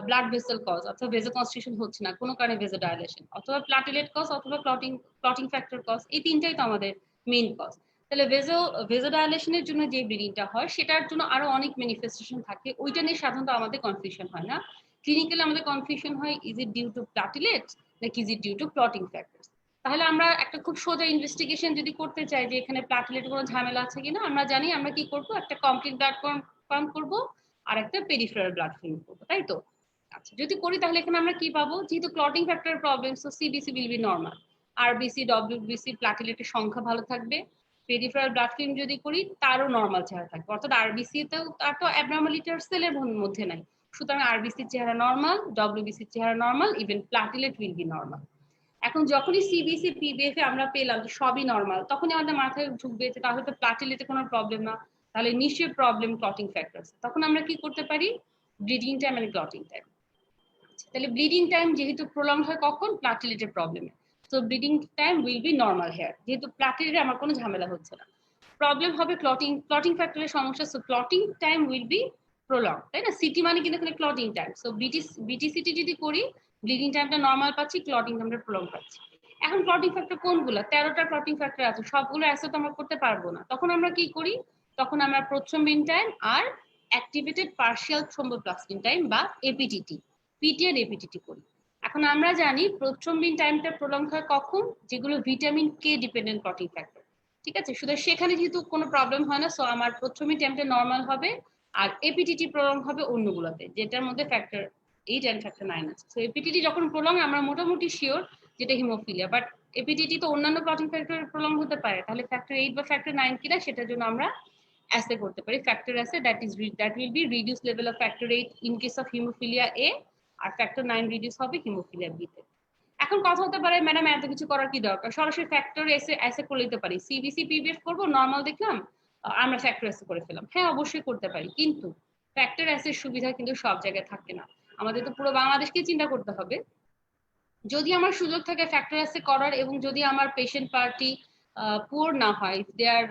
ব্লাড ভেসেল কজ, অথবা ভেজো কনস্ট্রিকশন হচ্ছে না কোনো কারণে, ভেজো ডাইলেশন, অথবা প্লাটিলেট কজ, অথবা ক্লটিং ফ্যাক্টর কজ। এই তিনটাই তো আমাদের মেইন কজ। তাহলে ভেজো ডাইলেশনের জন্য যে ব্লিডিংটা হয় সেটার জন্য আরো অনেক ম্যানিফেস্টেশন থাকে, ওইটা নিয়ে সাধারণত আমাদের কনফিউশন হয় না। ক্লিনিক্যালি আমাদের কনফিউশন হয়, is it due to platelets নাকি is it due to clotting factors. তাহলে আমরা একটা খুব সোজা ইনভেস্টিগেশন যদি করতে চাই যে এখানে প্লাটিলেট কোনো ঝামেলা আছে কিনা, আমরা জানি আমরা কি করব, একটা কমপ্লিট ব্লাড কাউন্ট করব আর একটা পেরিফেরাল ব্লাড ফিল্ম করব, তাই তো? আচ্ছা, যদি করি তাহলে এখানে আমরা কি পাবো, যেহেতু clotting factor problem, so CBC will be normal, RBC, WBC, প্লাটিলেটের সংখ্যা ভালো থাকবে। পেরিফেরাল ব্লাড ফিল্ম যদি করি তারও নরমাল চেহারা থাকবে, অর্থাৎ আরবিসি তেও তার তো অ্যাবনর্মালিটি সেলের মধ্যে নাই, সুতরাং আরবিসির চেহারা নরমাল, ডব্লিউবিসির চেহারা normal, even platelet will be normal. এখন যখনই সিবিসি, পিবিএফ এ আমরা পেলাম যে সবই নরমাল, তখনই আমাদের মাথায় ঢুকবে যে তাহলে তো প্লাটিলেটে কোনো প্রবলেম না, তাহলে নিশ্চয়ই প্রবলেম ক্লটিং ফ্যাক্টরস। তখন আমরা কি করতে পারি, bleeding time and clotting time. তাহলে ব্লিডিং টাইম যেহেতু প্রলং হয় কখন, প্লাটিলেটের প্রবলেমে। So bleeding time will be normal here, যেহেতু প্লাটেলেটে আমার কোনো ঝামেলা হচ্ছে না। প্রবলেম হবে ক্লটিং ফ্যাক্টরের সমস্যা, so clotting time will B prolong, তাই না? সিটি মানে কিন্তু এখানে ক্লটিং টাইম, সো বিটিসিটি যদি করি ব্লিডিং টাইমটা নর্মাল পাচ্ছি, ক্লটিং টাইমটা প্রলং পাচ্ছি। এখন ক্লটিং ফ্যাক্টর কোনগুলো? 13টা ক্লটিং ফ্যাক্টর আছে, সবগুলো অ্যাসেট আমরা করতে পারবো না। তখন আমরা কি করি? তখন আমরা প্রথ্রম্বিন টাইম আর অ্যাক্টিভেটেড পার্শিয়াল থ্রোম্বোপ্লাস্টিন টাইম বা এপিটিটি, পিটি আর এপিটিটি করি। এখন আমরা জানি প্রথ্রম্বিন টাইমটা প্রলং হয় কখন? যেগুলো vitamin K dependent clotting factor, ঠিক আছে? শুধু সেখানে যেহেতু কোনো প্রবলেম হয় না, সো আমার প্রথ্রম্বিন টাইমটা নর্মাল হবে আর এপিটিটি প্রলং হবে অন্যগুলোতে, যেটার মধ্যে ফ্যাক্টর 8 এন্ড ফ্যাক্টর 9 আছে। সো এপিটিটি যখন প্রলং আমরা মোটামুটি শিওর যেটা হিমোফিলিয়া, বাট এপিটিটি তো অন্যান্য ক্লটিং ফ্যাক্টর প্রলং হতে পারে, তাহলে ফ্যাক্টর 8 বা ফ্যাক্টর 9 কিনা সেটার জন্য আমরা অ্যাসে করতে পারি factor assay, that will be reduce level of factor 8 in case of haemophilia A, আর ফ্যাক্টর 9 রিডিউস হবে হিমোফিলিয়া বি তে। এখন কথা হতে পারে ম্যাডাম এত কিছু করার কি দরকার, সরাসরি ফ্যাক্টর এসে করে নিতে পারি, সিবিসি পিবিএফ করবো, নরমাল দেখলাম আমরা ফ্যাক্টর এসে করে ফেলাম। হ্যাঁ অবশ্যই করতে পারি, কিন্তু ফ্যাক্টর এসের সুবিধা কিন্তু সব জায়গায় থাকে না, আমাদের তো পুরো বাংলাদেশকে চিন্তা করতে হবে। যদি আমার সুযোগ থাকে ফ্যাক্টর এসে করার, এবং যদি আমার পেশেন্ট পার্টি পুয়ার না হয়, দে are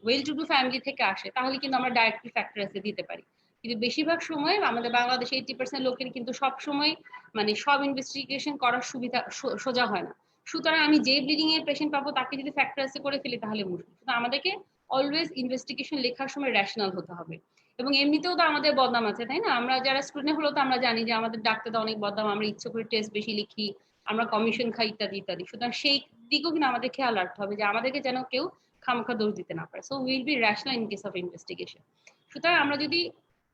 well to do family থেকে আসে, তাহলে কিন্তু আমরা ডাইরেক্টলি ফ্যাক্টর এসে দিতে পারি। কিন্তু বেশিরভাগ সময় আমাদের বাংলাদেশে 80% লোকের কিন্তু সব সময় মানে সব ইনভেস্টিগেশন করার সুবিধা সোজা হয় না। সুতরাং আমি যে ব্লিডিং এর পেশেন্ট পাবো তাকে যদি ফ্যাক্টর এসে করে ফেলি তাহলে মুশকিল। আমাদেরকে অলওয়েজ ইনভেস্টিগেশন লেখার সময় রেশনাল হতে হবে। এবং এমনিতেও তো আমাদের বদনাম আছে, তাই না? আমরা যারা স্টুডেন্ট হলো তো আমরা জানি যে আমাদের ডাক্তারদের অনেক বদনাম, আমরা ইচ্ছে করে টেস্ট বেশি লিখি, আমরা কমিশন খাই ইত্যাদি ইত্যাদি। সুতরাং সেই দিকেও কিন্তু আমাদের খেয়াল রাখতে হবে যে আমাদেরকে যেন কেউ খামোখা দোষ দিতে না পারে। So will be rational in case of investigation. সুতরাং আমরা যদি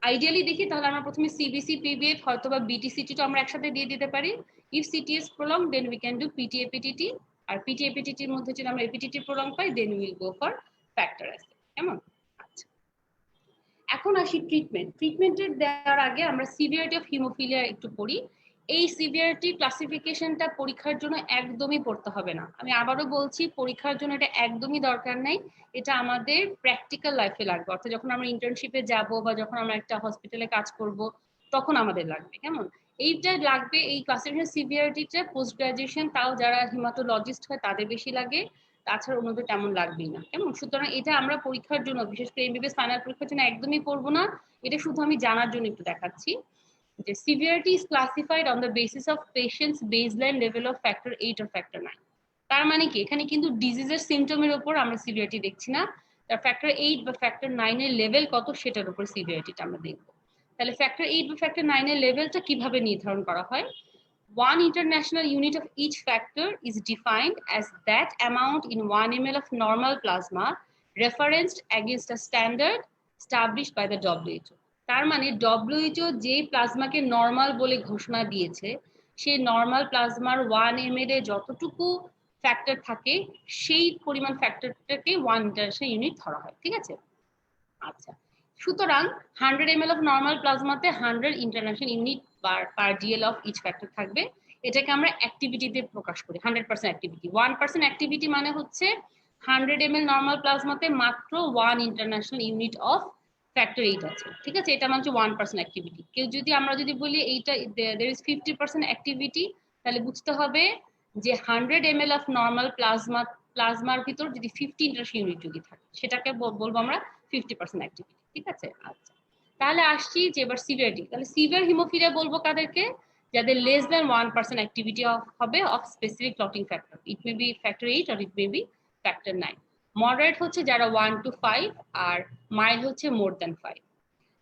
আইডিয়ালি দেখি তাহলে আমরা প্রথমে সিবিসি পিবিএফ হয়তো বা বিটিসিটি তো আমরা একসাথে দিয়ে দিতে পারি। If CTs prolong then we can do PT APTT, আর পিটি এপিটিটির মধ্যে যদি আমরা এপিটিটি প্রলং পাই then will go for factor assay. কেমন? আচ্ছা, এখন আসি ট্রিটমেন্টের দেওয়ার আগে আমরা সিভিয়ারিটি অফ হিমোফিলিয়া একটু পড়ি। এই সিভিয়ারিটি ক্লাসিফিকেশনটা পরীক্ষার জন্য একদমই পড়তে হবে না, আমি আবারও বলছি পরীক্ষার জন্য এটা একদমই দরকার নাই, এটা আমাদের প্র্যাকটিক্যাল লাইফে লাগবে, অর্থাৎ যখন আমরা ইন্টার্নশিপে যাব বা যখন আমরা একটা হসপিটালে কাজ করব তখন আমাদের লাগবে। কেমন? এইটা লাগবে, এই ক্লাসিফিকেশন সিভিয়ারিটিটা পোস্ট গ্রাজুয়েশন তাও যারা হিমাটোলজিস্ট হয় তাদের বেশি লাগে, তাছাড়া অন্যদের তেমন লাগবেই না। কেমন? সুতরাং এটা আমরা পরীক্ষার জন্য, বিশেষ করে এমবিবিএস ফাইনাল পরীক্ষার জন্য একদমই পড়বো না, এটা শুধু আমি জানার জন্য একটু দেখাচ্ছি যে severity is classified on the basis of patient's baseline level of factor 8 or factor 9। তার মানে কি এখানে কিন্তু ডিজিজের সিমটমের উপর আমরা সিভিয়ারিটি দেখছি না, তার ফ্যাক্টর 8 বা ফ্যাক্টর 9 এর লেভেল কত সেটার উপর সিভিয়ারিটিটা আমরা দেখব। তাহলে ফ্যাক্টর 8 বা ফ্যাক্টর 9 এর লেভেলটা কিভাবে নির্ধারণ করা হয়? One international unit of each factor is defined as that amount in 1 ml of normal plasma referenced against a standard established by the WHO। তার মানে WHO যে প্লাজমাকে নরমাল বলে ঘোষণা দিয়েছে, সেই নরমাল প্লাজমার 1 ml এ যতটুকু ফ্যাক্টর থাকে সেই পরিমাণ ফ্যাক্টরটাকে 1 ইন্টারন্যাশনাল ইউনিট ধরা হয়। ঠিক আছে? আচ্ছা, সুতরাং 100 ml অফ নরমাল প্লাজমাতে 100 international unit per dL of each factor থাকবে। এটাকে আমরা অ্যাক্টিভিটিতে প্রকাশ করি, 100% অ্যাক্টিভিটি। 1% অ্যাক্টিভিটি মানে হচ্ছে 100 ml নরমাল প্লাজমাতে মাত্র 1 ইন্টারন্যাশনাল ইউনিট অফ ফ্যাক্টর 8 আছে। ঠিক আছে? এটা মানে হচ্ছে 1% অ্যাক্টিভিটি। কেউ যদি আমরা যদি বলি এইটা there is 50% অ্যাক্টিভিটি, তাহলে বুঝতে হবে যে 100 ml অফ নরমাল প্লাজমার ভিতর যদি 50 ইন্টারন্যাশনাল ইউনিট যদি থাকে সেটাকে বলবো আমরা 50% অ্যাক্টিভিটি। ঠিক আছে? আচ্ছা, তাহলে আসছি যে এবার সিভিয়ারিটি। তাহলে সিভিয়ার হিমোফিলিয়া বলবো কাদেরকে? যাদের লেস দ্যান 1% অ্যাক্টিভিটি হবে of specific clotting factor, it may be factor 8 আর it may be factor 9। Moderate হচ্ছে যারা 1 to 5, আর মাইল্ড হচ্ছে মোর দ্যান 5।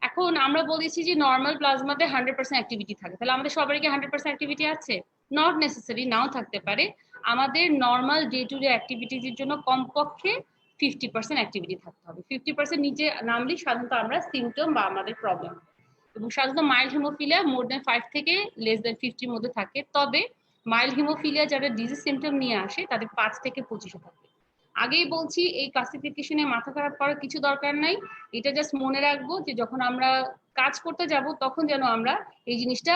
এখন আমরা বলেছি যে নরমাল প্লাজমাতে 100% অ্যাক্টিভিটি থাকে, তাহলে আমাদের সবারই কি 100% অ্যাক্টিভিটি আছে? নট নেসেসারি, নাও থাকতে পারে। আমাদের নরমাল ডে টু ডে অ্যাক্টিভিটির জন্য কমপক্ষে 50% অ্যাক্টিভিটি থাকতে হবে। 50% নিচে নামলে সাধারণত আমরা সিমটম বা আমাদের প্রবলেম, এবং সাধারণত মাইল্ড হিমোফিলিয়া মোর দ্যান 5 থেকে লেস দ্যান 50 মধ্যে থাকে। তবে মাইল্ড হিমোফিলিয়া যারা ডিজিজ সিমটম নিয়ে আসে তাদের 5 থেকে 25 থাকে। আগেই বলছি এই ক্লাসিফিকেশনে মাথা খারাপ করার কিছু দরকার নাই, এটা জাস্ট মনে রাখবো যে যখন আমরা কাজ করতে যাব তখন যেন আমরা এই জিনিসটা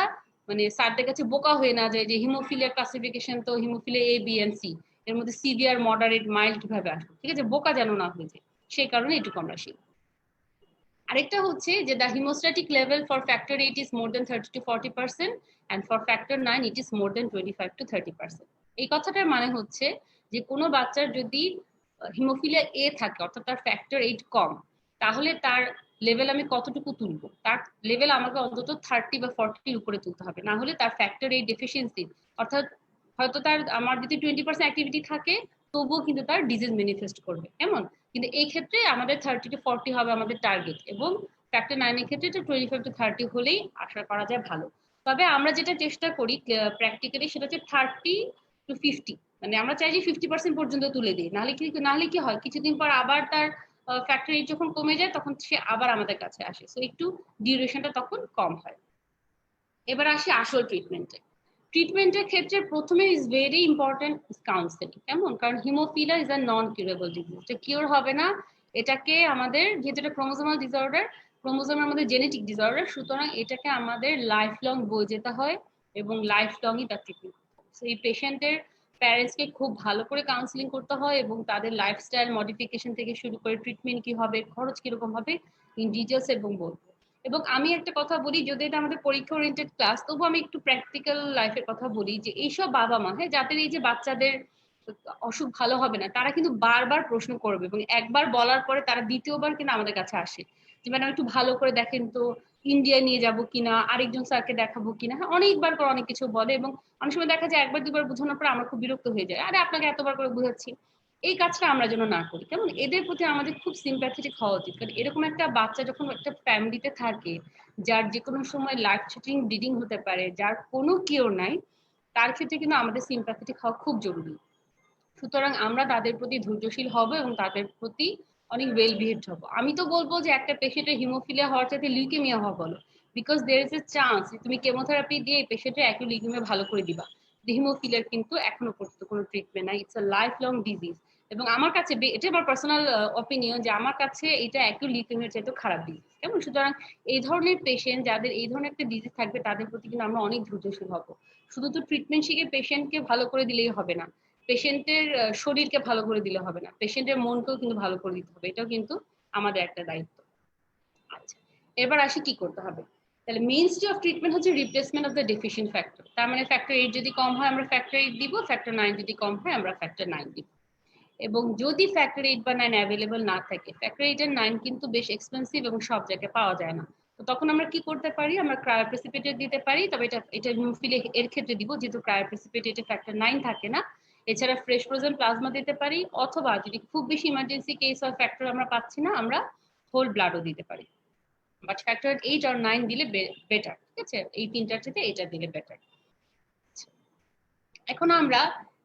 মানে স্যারদের কাছে বোকা হয়ে না যায় যে হিমোফিলিয়া ক্লাসিফিকেশন তো haemophilia A B and C, এর মধ্যে সিভিয়ার মডারেট মাইল্ড কিভাবে আসবে। ঠিক আছে? বোকা যেন না হয়ে যায়, সেই কারণে এটুকু আমরা শিখি। আরেকটা হচ্ছে যে the hemostatic level for factor 8 is more than 30 to 40% and for factor 9 it is more than 25 to 30%। এই কথাটার মানে হচ্ছে যে কোনো বাচ্চার যদি হিমোফিলিয়া এ থাকে, অর্থাৎ তার ফ্যাক্টর 8 কম, তাহলে তার লেভেল আমি কতটুকু তুলবো? তার লেভেল আমাকে অন্তত 30 বা 40 উপরে তুলতে হবে, না হলে তার ফ্যাক্টর 8 ডেফিসিয়েন্সি, অর্থাৎ হয়তো তার আমার যদি 20% অ্যাক্টিভিটি থাকে তবুও কিন্তু তার ডিজিজ ম্যানিফেস্ট করবে, কেমন? কিন্তু এই ক্ষেত্রে আমাদের 30 to 40 হবে আমাদের টার্গেট, এবং ফ্যাক্টর 9 এর ক্ষেত্রে 25 to 30 হলেই আশা করা যায় ভালো। তবে আমরা যেটা চেষ্টা করি প্র্যাকটিক্যালি সেটা হচ্ছে 30 to 50, মানে আমরা চাই যে 50% পর্যন্ত তুলে দিই, নাহলে কি হয়, কিছুদিন পর আবার তার ফ্যাক্টর 8 যখন কমে যায় তখন সে আবার আমাদের কাছে আসে, সো একটু ডিউরেশনটা তখন কম হয়। এবার আসি আসল ট্রিটমেন্টে। ট্রিটমেন্টের ক্ষেত্রে প্রথমে ইজ ভেরি ইম্পর্টেন্ট কাউন্সেলিং, কেমন? কারণ haemophilia is a non curable disease, এটা কিওর হবে না। এটাকে আমাদের, যেহেতু এটা ক্রোমোজোমাল ডিসঅর্ডার, ক্রোমোজোমের আমাদের জেনেটিক ডিসঅর্ডার, সুতরাং এটাকে আমাদের লাইফ লং বয়ে যেতে হয় এবং লাইফ লংই তার ট্রিটমেন্ট। সো এই পেশেন্টের প্যারেন্টসকে খুব ভালো করে কাউন্সিলিং করতে হয় এবং তাদের লাইফস্টাইল মডিফিকেশন থেকে শুরু করে ট্রিটমেন্ট কি হবে, খরচ কিরকম হবে, ইন ডিটেলস এবং বলবো। এবং আমি একটা কথা বলি, যদি এটা আমাদের পরীক্ষা ওরিয়েন্টেড ক্লাস, তবু আমি একটু প্র্যাকটিক্যাল লাইফের কথা বলি, যে এইসব বাবা মা, হ্যাঁ, যাদের এই যে বাচ্চাদের অসুখ ভালো হবে না, তারা কিন্তু বারবার প্রশ্ন করবে এবং একবার বলার পরে তারা দ্বিতীয়বার কিন্তু আমাদের কাছে আসে যে ম্যাডাম একটু ভালো করে দেখেন তো, ইন্ডিয়া নিয়ে যাব কিনা, আরেকজন স্যারকে দেখাবো কিনা। হ্যাঁ, অনেকবার করে অনেক কিছু বলে এবং অনেক সময় দেখা যায় একবার দুবার বোঝানোর পর আমরা খুব বিরক্ত হয়ে যায়, আরে আপনাকে এতবার করে বোঝাচ্ছি। এই কাজটা আমরা যেন না করি, কেমন? এদের প্রতি আমাদের খুব সিম্প্যাথেটিক হওয়া উচিত, কারণ এরকম একটা বাচ্চা যখন একটা ফ্যামিলিতে থাকে, যার যে কোনো সময় লাইফ থ্রেটানিং ব্লিডিং হতে পারে, যার কোনো কিওর নাই, তার ক্ষেত্রে কিন্তু আমাদের সিম্প্যাথেটিক হওয়া খুব জরুরি। সুতরাং আমরা তাদের প্রতি ধৈর্যশীল হব এবং তাদের প্রতি অনেক ওয়েল বিহেভড হব। আমি তো বলবো যে একটা পেশেন্টের হিমোফিলিয়া হওয়ার চাইতে লিউকেমিয়া হওয়া বলো, because there is a chance তুমি কেমোথেরাপি দিয়ে এই পেশেন্টের একই লিউকেমিয়া ভালো করে দিবা। হিমোফিলিয়ার কিন্তু এখনো পর্যন্ত কোনো ট্রিটমেন্ট নাই, it's a life long disease. এবং আমার কাছে এটা আমার পার্সোনাল অপিনিয়ন, যে আমার কাছে এটা একই লিউকেমিয়ার চাইতে খারাপ ডিজিজ, কেমন? সুতরাং এই ধরনের পেশেন্ট যাদের এই ধরনের একটা ডিজিজ থাকবে, তাদের প্রতি কিন্তু আমরা অনেক ধৈর্যশীল হব। শুধু তো ট্রিটমেন্ট শিখে পেশেন্টকে ভালো করে দিলেই হবে না, পেশেন্টের শরীরকে ভালো করে দিলে হবে না, পেশেন্টের মনকেও কিন্তু ভালো করে দিতে হবে, এটাও কিন্তু আমাদের একটা দায়িত্ব। আচ্ছা, এবার আসি কি করতে হবে। তাহলে মেইনস্টে অফ ট্রিটমেন্ট হচ্ছে রিপ্লেসমেন্ট অফ দ্য ডেফিশিয়েন্ট ফ্যাক্টর। তার মানে ফ্যাক্টর 8 যদি কম হয় আমরা ফ্যাক্টর 8 দিব, ফ্যাক্টর 9 যদি কম হয় আমরা ফ্যাক্টর 9 দিব। এবং যদি ফ্যাক্টর 8 বা 9 অ্যাভেলেবল না থাকে, ফ্যাক্টর 8 এর 9 কিন্তু বেশ এক্সপেন্সিভ এবং সব জায়গায় পাওয়া যায় না, তো তখন আমরা কি করতে পারি, আমরা ক্রায়োপ্রেসিপিটেট দিতে পারি। তবে এটা হিমোফিলিয়া এর ক্ষেত্রে দিব, যেহেতু ক্রায়োপ্রেসিপিটেটে ফ্যাক্টর 9 থাকে না। এছাড়া ফ্রেশ ফ্রোজেন প্লাজমা দিতে পারি, অথবা যদি খুব বেশি ইমার্জেন্সি কেস অফ ফ্যাক্টর আমরা পাচ্ছি না, আমরা হোল ব্লাডও দিতে পারি। বাট ফ্যাক্টর 8 আর 9 দিলে বেটার, ঠিক আছে? এই তিনটার থেকে এটা দিলে বেটার। এখন আমরা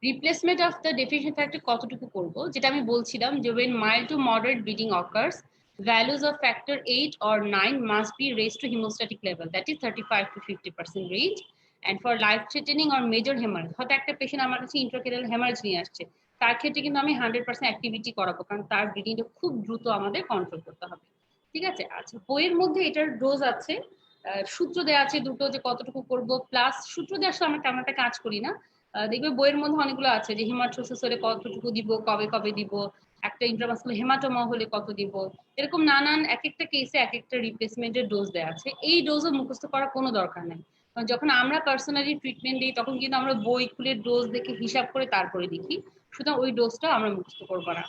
রিপ্লেসমেন্ট অফ দ্য ডেফিশিয়েন্ট ফ্যাক্টর কতটুকু করব, যেটা আমি বলছিলাম যে when mild to moderate bleeding occurs, values of factor 8 or 9 must be raised to hemostatic level, that is 35 to 50% range. And for life threatening or major hemorrhage, হয়তো একটা patient আমার কাছে ইন্ট্রাক্রেনিয়াল হ্যামারেজ নিয়ে আসছে, তার ক্ষেত্রে কিন্তু আমি 100% অ্যাক্টিভিটি করাবো, কারণ তার ব্লিডিংটা খুব দ্রুত আমাদের কন্ট্রোল করতে হবে, ঠিক আছে? আচ্ছা, বইয়ের মধ্যে এটার ডোজ আছে, সূত্র দেওয়া আছে দুটো, যে কতটুকু করব, প্লাস সূত্র দিয়ে আসলে আমরা তেমন একটা কাজ করি না। দেখবে বইয়ের মধ্যে অনেকগুলো আছে যে হেমাটোসিস হলে কতটুকু দিব, কবে কবে দিব, একটা ইন্ট্রামাসকুলার হেমাটোমা হলে কত দিব, এরকম নানান এক একটা কেসে এক একটা রিপ্লেসমেন্টের ডোজ দেওয়া আছে। এই ডোজও মুখস্থ করার কোনো দরকার নেই, কারণ যখন আমরা পার্সোনালি ট্রিটমেন্ট দিই তখন কিন্তু আমরা বই খুলে ডোজ দেখে হিসাব করে তারপরে লিখি, সুতরাং ওই ডোজটা আমরা মুখস্থ করবো না।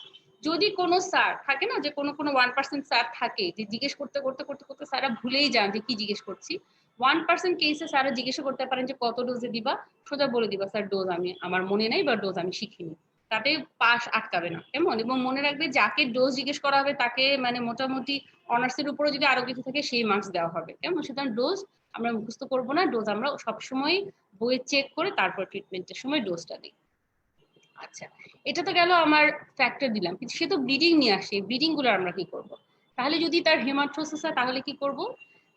যদি কোনো স্যার থাকে না, যে কোনো কোনো 1% স্যার থাকে যে জিজ্ঞেস করতে করতে করতে করতে স্যাররা ভুলেই যান যে কি জিজ্ঞেস করছি, 1% কেসে স্যাররা জিজ্ঞেস করতে পারেন যে কত ডোজে দিবা, সোজা বলে দিবা স্যার ডোজ আমি আমার মনে নাই বা ডোজ আমি শিখিনি, তাতে পাস আটকাবে না, কেমন? এবং মনে রাখবে যাকে ডোজ জিজ্ঞেস করা হবে তাকে মানে মোটামুটি অনার্সের উপরে যদি আরো কিছু থাকে সেই মার্কস দেওয়া হবে, কেমন? সুতরাং ডোজ আমরা মুখস্থ করবো না, ডোজ আমরা সবসময় বইয়ে চেক করে তারপর ট্রিটমেন্টের সময় ডোজটা দিই। আচ্ছা, এটা তো গেল আমার ফ্যাক্টর দিলাম, কিন্তু সে তো ব্লিডিং নিয়ে আসে, ব্লিডিং গুলো আমরা কি করব? তাহলে যদি তার হেমাটোসিস হয় তাহলে কি করব?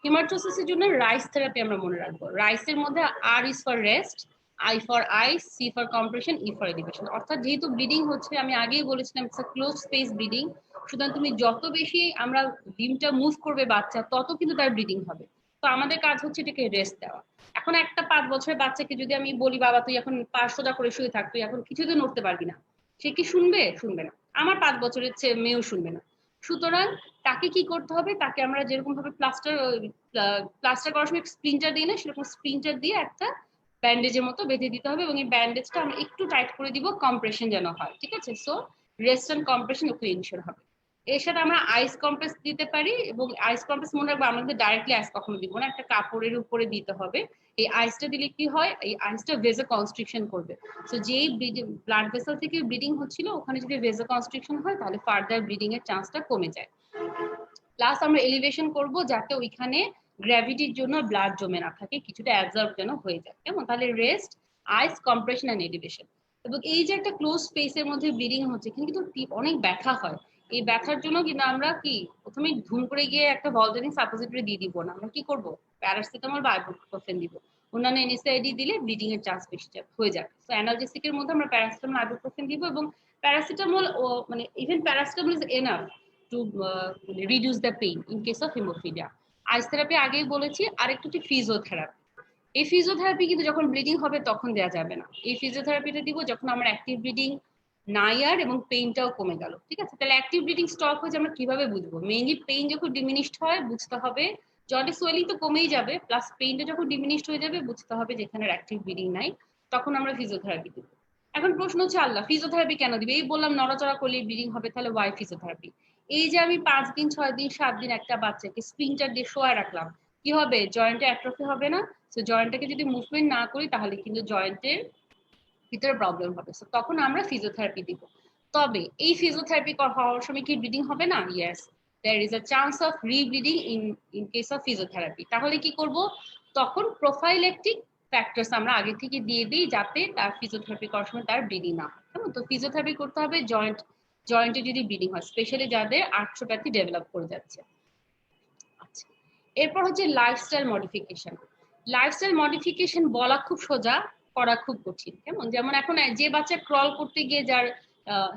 হেমাটোসিসের জন্য রাইস থেরাপি আমরা মনে রাখবো। রাইসের মধ্যে R is for rest, I for ice, C for compression, E for elevation. অর্থাৎ যেহেতু ব্লিডিং হচ্ছে, আমি আগেই বলেছিলাম it's a close space bleeding, সুতরাং তুমি যত বেশি আমরা ডিমটা মুভ করবে বাচ্চা, তত কিন্তু তার ব্লিডিং হবে। তো আমাদের কাজ হচ্ছে এটাকে রেস্ট দেওয়া। এখন একটা 5 বছরের বাচ্চাকে যদি আমি বলি বাবা তুই এখন পা সোজা করে শুয়ে থাক, তুই এখন কিছুতে নড়তে পারবি না, সে কি শুনবে? শুনবে না। আমার 5 বছরের মেয়েও শুনবে না। সুতরাং তাকে কি করতে হবে, তাকে আমরা যেরকম ভাবে প্লাস্টার করার সময় স্প্রিন্টার দিই না, সেরকম স্প্রিন্টার দিয়ে একটা ব্যান্ডেজের মতো বেঁধে দিতে হবে এবং এই ব্যান্ডেজটা আমরা একটু টাইট করে দিব, কম্প্রেশন যেন হয়, ঠিক আছে? সো রেস্ট এন্ড কম্প্রেশন একটু ইনশিওর হবে। এর সাথে আমরা আইস কম্প্রেস দিতে পারি, এবং আইস কম্প্রেস মনে রাখবো আমরা কিন্তু ডাইরেক্টলি আইস কখনো দিব না, একটা কাপড়ের উপরে দিতে হবে। এই আইসটা দিলে কি হয়, এই আইসটা ভেজো কনস্ট্রিকশন করবে। সো যেই ব্লাড ভেসেল থেকে ব্লিডিং হচ্ছিল ওখানে যদি ভেজো কনস্ট্রিকশন হয় তাহলে ফার্দার ব্লিডিং এর চান্সটা কমে যায়। প্লাস আমরা এলিভেশন করব যাতে ওইখানে গ্র্যাভিটির জন্য ব্লাড জমে না থাকে, কিছুটা অ্যাবজর্ব যেন হয়ে যায়, কেমন? তাহলে rest, ice, compression and elevation. এবং এই যে একটা ক্লোজ স্পেসের মধ্যে ব্লিডিং হচ্ছে কিন্তু অনেক ব্যথা হয়। এই ব্যথার জন্য কিন্তু আমরা কি প্রথমে ধুম করে গিয়ে একটা ভলটারিন সাপোজিটরি দিয়ে দিব না, আমরা কি করব, প্যারাসিটামল বা আইবুপ্রোফেন দিব। অন্যান্য এনএসআইডি দিলে ব্লিডিং এর চান্স বেশি হয়ে যাবে। তো অ্যানালজেসিকের মধ্যে আমরা প্যারাসিটামল, আইবুপ্রোফেন দিব, এবং প্যারাসিটামল মানে even paracetamol is enough to reduce the pain in case of haemophilia. Ice therapy আগেই বলেছি, আরেকটু হচ্ছে ফিজিওথেরাপি। এই ফিজিওথেরাপি কিন্তু যখন ব্লিডিং হবে তখন দেওয়া যাবে না, এই ফিজিওথেরাপিটা দিব যখন আমার অ্যাক্টিভ ব্লিডিং নাই আর এবং পেইনটাও কমে গেল, ঠিক আছে? তাহলে অ্যাক্টিভ ব্লিডিং স্টপ হয়েছে আমরা কিভাবে বুঝবো? মেইনলি পেইন যখন ডিমিনিশড হয় বুঝতে হবে, জয়েন্টে সোয়েলিং তো কমেই যাবে, প্লাস পেইনটা যখন ডিমিনিশড হয়ে যাবে বুঝতে হবে যেখানে অ্যাক্টিভ ব্লিডিং নাই, তখন আমরা ফিজিওথেরাপি দিব। এখন প্রশ্ন হচ্ছে, আল্লাহ ফিজিওথেরাপি কেন দিবে? এই বললাম নড়াচড়া করলে ব্লিডিং হবে, তাহলে ওয়াই ফিজিওথেরাপি? এই যে আমি 5 দিন 6 দিন 7 দিন একটা বাচ্চাকে স্প্রিংটার দিয়ে শোয়া রাখলাম, কি হবে? জয়েন্টে অ্যাট্রফি হবে না? সো জয়েন্টটাকে যদি মুভমেন্ট না করি তাহলে কিন্তু জয়েন্টের ভিতরে প্রবলেম হবে, সো তখন আমরা ফিজিওথেরাপি দিব। তবে এই ফিজিওথেরাপি হওয়ার সময় কি ব্লিডিং হবে না? Yes, there is a chance of rebleeding in case of physiotherapy. তাহলে কি করব? তখন প্রোফাইলেকটিক ফ্যাক্টরস আমরা আগে থেকে দিয়ে দিই যাতে তার ফিজিওথেরাপি করার সময় তার ব্লিডিং না হয়, কেমন? তো ফিজিওথেরাপি করতে হবে জয়েন্টে যদি ব্লিডিং হয়, স্পেশালি যাদের আর্থ্রোপ্যাথি ডেভেলপ করে যাচ্ছে। আচ্ছা, এরপর হচ্ছে লাইফস্টাইল মডিফিকেশন। লাইফস্টাইল মডিফিকেশন বলা খুব সোজা, করা খুব কঠিন, কেমন? যেমন এখন যে বাচ্চা ক্রল করতে গিয়ে যার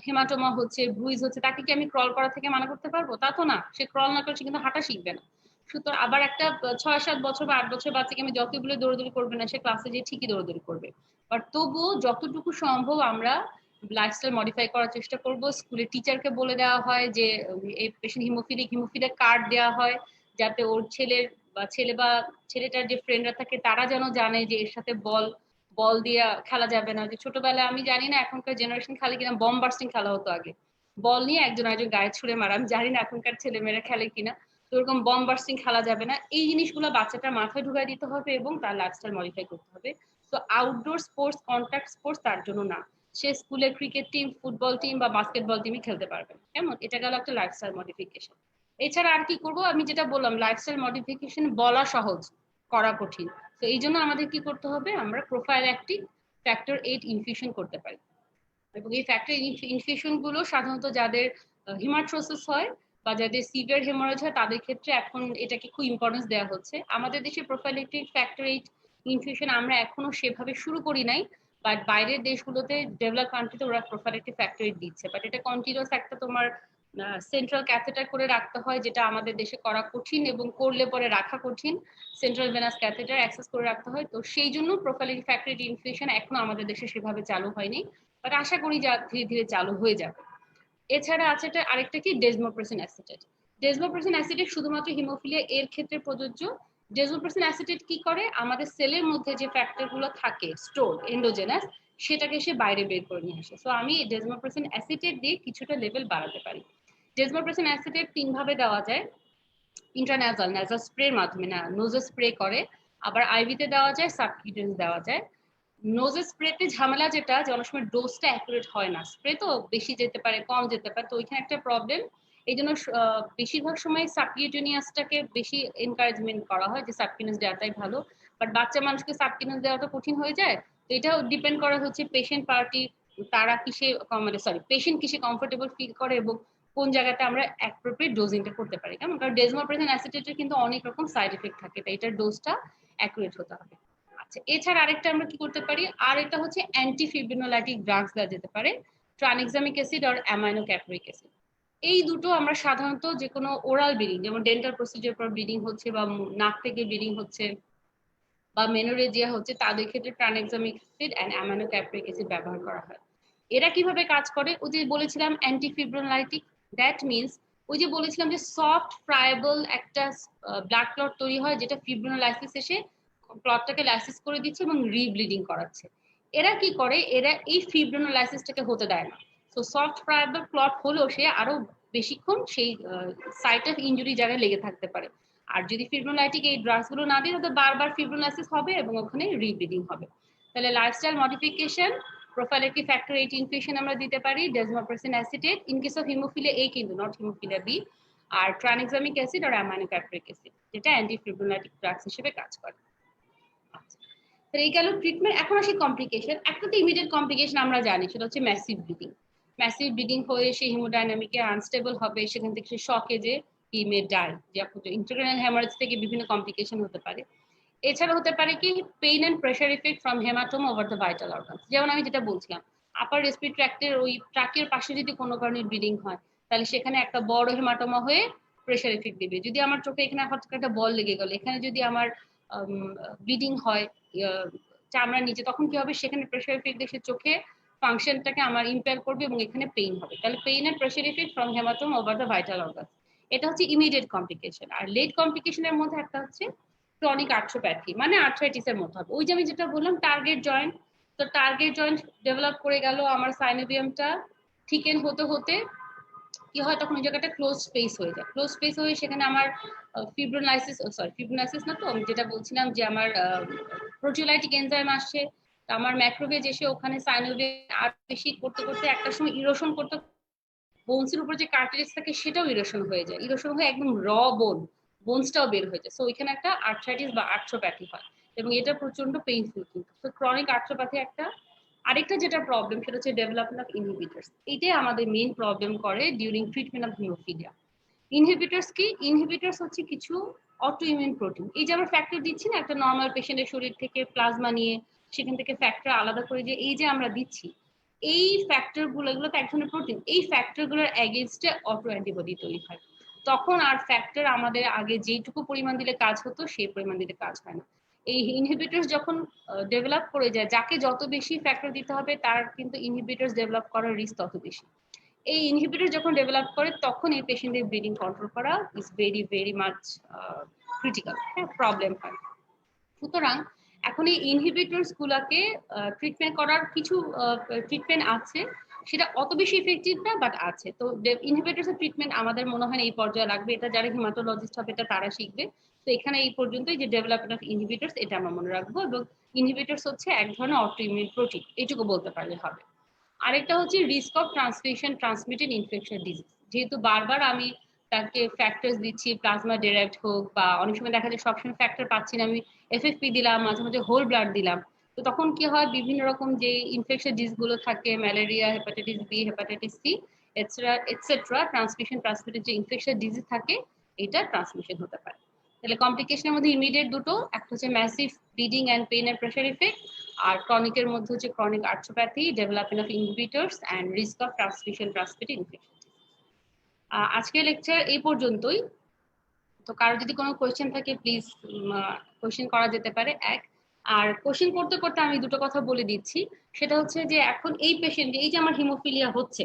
হেমাটোমা হচ্ছে, ব্রুইজ হচ্ছে, তাকে কি আমি ক্রল করা থেকে মানা করতে পারবো? তা তো না, সে ক্রল না করে সে কিন্তু হাঁটা শিখবে না। সুতরাং আবার একটা 6-7 বছর বা 8 বছর বাচ্চাকে আমি যতগুলো দৌড়দৌড়ি করবে না, সে ক্লাসে যেয়ে ঠিকই দৌড়দৌড়ি করবে। বাট তবুও যতটুকু সম্ভব আমরা লাইফস্টাইল মডিফাই করার চেষ্টা করব। স্কুলে টিচারকে বলে দেওয়া হয় যে এই পেশেন্ট হিমোফিলিক কার্ড দেওয়া হয়, যাতে ওর ছেলে বা ছেলেটার যে ফ্রেন্ডরা থাকে তারা যেন জানে যে এর সাথে বল বল দিয়ে খেলা যাবে না। যে ছোটবেলায় আমি জানি না এখনকার জেনারেশন খেলে কিনা, বম বাস্টিং খেলা হতো আগে, বল নিয়ে একজন আরেকজন গায়ে ছুড়ে মারা। আমি জানি না এখনকার ছেলেমেয়েরা খেলে কিনা। তো ওরকম বম বাস্টিং খেলা যাবে না, এই জিনিসগুলো বাচ্চাটার মাথায় ঢুকাই দিতে হবে এবং তার লাইফস্টাইল মডিফাই করতে হবে। তো আউটডোর স্পোর্টস, কন্ট্যাক্ট স্পোর্টস তার জন্য না, সে স্কুলের ক্রিকেট টিম, ফুটবল টিম বা বাস্কেটবল টিমই খেলতে পারবে, কেমন? এটা গেল একটা লাইফস্টাইল মডিফিকেশন। এছাড়া আর কি করব? আমি যেটা বললাম, লাইফস্টাইল মডিফিকেশন বলা সহজ, করা কঠিন। তো এই জন্য আমাদের কি করতে হবে? আমরা প্রোফাইল্যাক্টিক ফ্যাক্টর 8 ইনফিউশন করতে পারি। এবং এই ফ্যাক্টর ইনফিউশন গুলো সাধারণত যাদের হিমাট্রোসিস হয় বা যাদের সিভিয়ার হেমোরেজ হয় তাদের ক্ষেত্রে এখন এটাকে খুব ইম্পর্টেন্স দেওয়া হচ্ছে। আমাদের দেশে প্রোফাইল্যাক্টিক ফ্যাক্টর 8 ইনফিউশন আমরা এখনো সেভাবে শুরু করি নাই, বাট বাইরের দেশগুলোতে, ডেভেলপ কান্ট্রিতে ওরা প্রোফাইল্যাক্টিক ফ্যাক্টর 8 দিচ্ছে। বাট এটা কন্টিনিউয়াস একটা তোমার সেন্ট্রাল ক্যাথেটার করে রাখতে হয়, যেটা আমাদের দেশে করা কঠিন এবং করলে পরে রাখা কঠিন। সেন্ট্রাল ভেনাস ক্যাথেটার অ্যাক্সেস করে রাখতে হয়, তো সেই জন্য প্রোফাইল্যাক্টিক ফ্যাক্টর 8 ইনফিউশন এখনো আমাদের দেশে সেভাবে চালু হয়নি, বাট আশা করি যা ধীরে ধীরে চালু হয়ে যাবে। এছাড়া আছে আরেকটা কি, ডেজমোপ্রেসিন অ্যাসিটেট। ডেজমোপ্রেসিন অ্যাসিটেট শুধুমাত্র হিমোফিলিয়া এর ক্ষেত্রে প্রযোজ্য। ডেজমোপ্রেসিন অ্যাসিটেট কি করে? আমাদের সেলের মধ্যে যে ফ্যাক্টর গুলো থাকে স্টোর এন্ডোজেনাস, সেটাকে সে বাইরে বের করে নিয়ে আসে। সো আমি ডেজমোপ্রেসিন অ্যাসিটেট দিয়ে কিছুটা লেভেল বাড়াতে পারি। ডেজমোপ্রেসিন অ্যাসিটেট 3 ভাবে দেওয়া যায়। ইন্ট্রান্যাজাল, ন্যাজাল স্প্রের মাধ্যমে, না নোজে স্প্রে করে, আবার আইভিতে দেওয়া যায়, সাবকিউটেনিয়াস দেওয়া যায়। নোজে স্প্রেতে ঝামেলা যেটা, যে অনেক সময় ডোজটা অ্যাকুরেট হয় না, স্প্রে তো বেশি যেতে পারে কম যেতে পারে, তো ওইখানে একটা প্রবলেম। এই জন্য বেশিরভাগ সময় সাবকিউটেনিয়াসটাকে বেশি এনকারেজমেন্ট করা হয়, যে সাবকিউটেনিয়াস দেওয়াটাই ভালো। বাট বাচ্চা মানুষকে সাবকিউটেনিয়াস দেওয়াটা কঠিন হয়ে যায়। তো এটাও ডিপেন্ড করা হচ্ছে পেশেন্ট পার্টি, তারা কিসে মানে পেশেন্ট কিসে কমফোর্টেবল ফিল করে এবং কোন জায়গাতে আমরা অ্যাপ্রোপ্রিয়েট ডোজিংটা করতে পারি, কেমন? কারণ ডেজমোপ্রেসিন অ্যাসিটেটের কিন্তু অনেক রকম সাইড এফেক্ট থাকে, তাই এটার ডোজটা অ্যাকুরেট হতে হবে। আচ্ছা, এছাড়া আরেকটা আমরা কি করতে পারি, আর এটা হচ্ছে অ্যান্টিফিব্রিনোলাইটিক ড্রাগস দেওয়া যেতে পারে, ট্রানএক্সামিক অ্যাসিড আর অ্যামাইনো ক্যাপ্রিক অ্যাসিড। এই দুটো আমরা সাধারণত যে কোনো ওরাল ব্লিডিং, যেমন ডেন্টাল প্রসিজার পর ব্লিডিং হচ্ছে বা নাক থেকে ব্লিডিং হচ্ছে বা মেনোরেজিয়া হচ্ছে, তাদের ক্ষেত্রে ট্রানএক্সামিক অ্যাসিড এন্ড অ্যামাইনো ক্যাপ্রিক অ্যাসিড ব্যবহার করা হয়। এরা কিভাবে কাজ করে? ওই যে বলেছিলাম অ্যান্টিফিব্রিনোলাইটিক, দ্যাট মিনস ওই যে বলেছিলাম যে সফট ফ্রাইবল একটা ব্লাড ক্লট তৈরি হয়, যেটা ফিব্রিনোলাইসিস এসে ক্লটটাকে লাইসিস করে দিচ্ছে এবং রিব্লিডিং করাচ্ছে। এরা কি করে, এরা এই ফিব্রিনোলাইসিসটাকে হতে দেয় না। তো সফট ফাইবার ক্লট হলেও সে আরো বেশিক্ষণ সেই সাইট অফ ইনজুরি জায়গায় লেগে থাকতে পারে। আর যদি ফিব্রিনোলাইটিক এই ড্রাগস গুলো না দিই তাহলে বারবার ফিব্রিনোলাইসিস হবে এবং ওখানে রিব্লিডিং হবে। তাহলে lifestyle modification, prophylactic factor 8 infusion আমরা দিতে পারি, desmopressin acetate in case of haemophilia A কিন্তু, নট হিমোফিলিয়া বি, আর ট্রানএক্সামিক অ্যাসিড আর অ্যামাইনোক্যাপ্রিক অ্যাসিড যেটা অ্যান্টিফিব্রিনোলাইটিক ড্রাগস হিসেবে কাজ করে। তো এই গেল ট্রিটমেন্ট। এখন আসি কমপ্লিকেশন। একটা তো ইমিডিয়েট কমপ্লিকেশন আমরা জানি, সেটা হচ্ছে ম্যাসিভ ব্লিডিং। ম্যাসিভ ব্লিডিং হয়ে সে হিমোডাইনামিকে আনস্টেবল হবে, সেখান থেকে সে শকে যে হি মে ডাই, যে ইন্টারনাল হ্যামারেজ থেকে বিভিন্ন কমপ্লিকেশন হতে পারে। এছাড়া হতে পারে কি pain and pressure effect from haematoma over the vital organs. যেমন আমি যেটা বলছিলাম, আপার রেসপিরেটরি ট্র্যাক্টের ওই ট্রাকের পাশে যদি কোনো কারণে ব্লিডিং হয় তাহলে সেখানে একটা বড় হেমাটোমা হয়ে প্রেশার ইফেক্ট দিবে। যদি আমার চোখে এখানে একটা বল লেগে গেল, এখানে যদি আমার ব্লিডিং হয় চামড়ার নিচে, তখন কি হবে, সেখানে প্রেশার ইফেক্ট দিয়ে চোখে ফাংশনটাকে আমার ইম্পেয়ার করবে এবং এখানে পেইন হবে। তাহলে pain and pressure effect from haematoma over the vital organs, এটা হচ্ছে ইমিডিয়েট কমপ্লিকেশন। আর লেট কমপ্লিকেশনের মধ্যে একটা হচ্ছে ক্রনিক আর্থ্রোপ্যাথি, মানে আর্থ্রাইটিসের মতো হবে। ওই যে আমি যেটা বললাম টার্গেট জয়েন্ট, তো টার্গেট জয়েন্ট ডেভেলপ করে গেল, আমার সাইনোভিয়ামটা থিকেন হতে হতে কি হয়, তখন ওই জায়গাটা ক্লোজ স্পেস হয়ে যায়। ক্লোজ স্পেস হয়ে সেখানে আমার ফিব্রোনাইসিস না, তো আমি যেটা বলছিলাম যে আমার প্রোটিওলাইটিক এনজাইম আসছে, আমার ম্যাক্রোভেজ এসে ওখানে সাইনোভিয়াম আর বেশি করতে করতে একটা সময় ইরোশন করতে, বোনসের উপর যে কার্টিলেজ থাকে সেটাও ইরোশন হয়ে যায়, ইরোশন হয়ে একদম বোনসটাও বের হয়ে যায়। সো ওইখানে একটা আর্থ্রাইটিস বা আর্থ্রোপ্যাথি হয় এবং এটা প্রচন্ড পেইনফুল। কিন্তু তো ক্রনিক আর্থ্রোপ্যাথি একটা। আরেকটা যেটা প্রবলেম সেটা হচ্ছে ডেভেলপমেন্ট অফ ইনহিবিটরস। এটাই আমাদের মেইন প্রবলেম করে during treatment of haemophilia. Inhibitors কি? ইনহিবিটরস হচ্ছে কিছু অটো ইমিউন প্রোটিন। এই যে আমরা ফ্যাক্টর দিচ্ছি না একটা নর্মাল পেশেন্টের শরীর থেকে প্লাজমা নিয়ে সেখান থেকে ফ্যাক্টর আলাদা করে, যে এই যে আমরা দিচ্ছি, এই ফ্যাক্টর গুলো, এগুলো তো এক ধরনের প্রোটিন, এই ফ্যাক্টর গুলোর এগেইনস্টে অটো অ্যান্টিবডি তৈরি হয়। তখন আর ফ্যাক্টর আমাদের আগে যেটুকু পরিমাণ দিলে কাজ হতো সেই পরিমাণ দিলে কাজ হয় না। এই ইনহিবিটরস যখন ডেভেলপ করে যায়, যাকে যত বেশি ফ্যাক্টর দিতে হবে তার কিন্তু ইনহিবিটরস ডেভেলপ করার রিস্ক তত বেশি। এই ইনহিবিটর যখন ডেভেলপ করে তখন এই পেশেন্টের ব্লিডিং কন্ট্রোল করা is very very much critical, হ্যাঁ, প্রবলেম হয়। সুতরাং এখন এই ইনহিবিটরস গুলাকে ট্রিটমেন্ট করার কিছু ট্রিটমেন্ট আছে, সেটা অত বেশি ইফেক্টিভ না, বাট আছে। তো ইনহিবিটরস এর ট্রিটমেন্ট আমাদের মনে হয় এই পর্যায়ে লাগবে, এটা যারা হিমাটোলজিস্ট হবে এটা তারা শিখবে। তো এখানে এই পর্যন্তই, যে ডেভেলপমেন্ট অফ ইনহিবিটরস এটা আমরা মনে রাখবো, এবং ইনহিবিটরস হচ্ছে এক ধরনের অটো ইমিউন প্রোটিন, এইটুকু বলতে পারলে হবে। আরেকটা হচ্ছে risk of transmission transmitted infection disease. যেহেতু বারবার আমি তাকে ফ্যাক্টরস দিচ্ছি, প্লাজমা ডিরাইভড হোক, বা অনেক সময় দেখা যায় সবসময় ফ্যাক্টর পাচ্ছি না, আমি এফএফপি দিলাম, মাঝে মাঝে হোল ব্লাড দিলাম। তো তখন কি হয়, বিভিন্ন রকম যে ইনফেকশন ডিজিজ গুলো থাকে, malaria, hepatitis B, hepatitis C, etcetera, transmitted যে ইনফেকশন ডিজিজ থাকে, এটা ট্রান্সমিশন হতে পারে। তাহলে কমপ্লিকেশনের মধ্যে ইমিডিয়েট দুটো, একটা হচ্ছে massive bleeding and pain and pressure effect, আর ক্রনিকের মধ্যে হচ্ছে chronic arthropathy, development of inhibitors and risk of transmitted infection. আজকের লেকচার এই পর্যন্তই। তো কারো যদি কোনো কোয়েশ্চেন থাকে প্লিজ কোয়েশ্চেন করা যেতে পারে। এক, আর কোয়েশ্চেন করতে করতে আমি দুটো কথা বলে দিচ্ছি। সেটা হচ্ছে যে এখন এই পেশেন্ট, এই যে আমার হিমোফিলিয়া হচ্ছে,